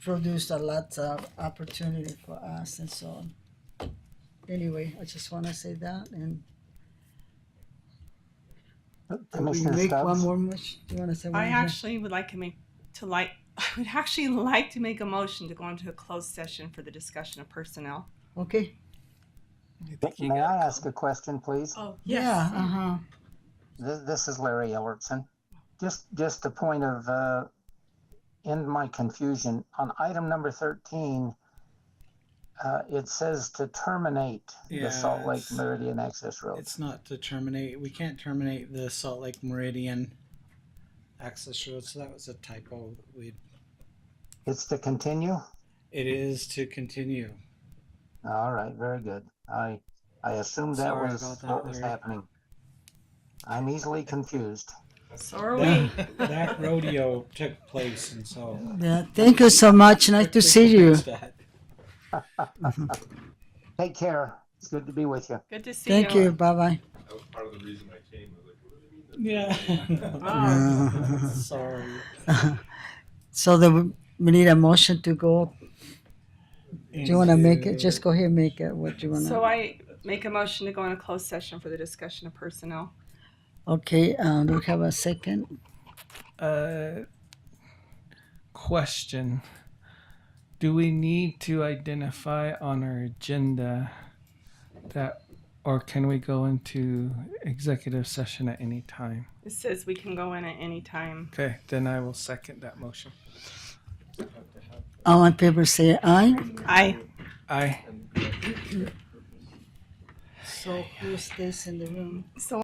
produced a lot of opportunity for us, and so anyway, I just want to say that. And we Commissioner make one Stubbs? more motion. Do you want to say one I more? actually would like to I would actually like to make a motion to go into a closed session for the discussion of personnel. Okay. May I ask a question, please? Oh, Yeah. Uh-huh. This is Larry Ellertson. Just a point of in my confusion on item number 13. It says to terminate Yeah, the Salt Lake it's- Meridian Access Road. It's not to terminate. We can't terminate the Salt Lake Meridian access road, so that was a typo. It's to continue? It is to continue. All right, very good. I assumed that Sorry was about that, what was Larry. happening. I'm easily confused. So are we. That rodeo took place, and so. Yeah. Thank you so much. Nice to see you. Take care. It's good to be with you. Good to see Thank you. Bye bye. That was part of the reason I came. I was like, what do you mean? Yeah. Sorry. So we need a motion to go. Do you want to make it? Just go ahead and make it. What do you want to? So I make a motion to go in a closed session for the discussion of personnel. Okay. Do we have a second? Question. Do we need to identify on our agenda that, or can we go into executive session at any time? It says we can go in at any time. Okay, then I will second that motion. All in favor say aye. Aye. Aye. So who stays in the room? So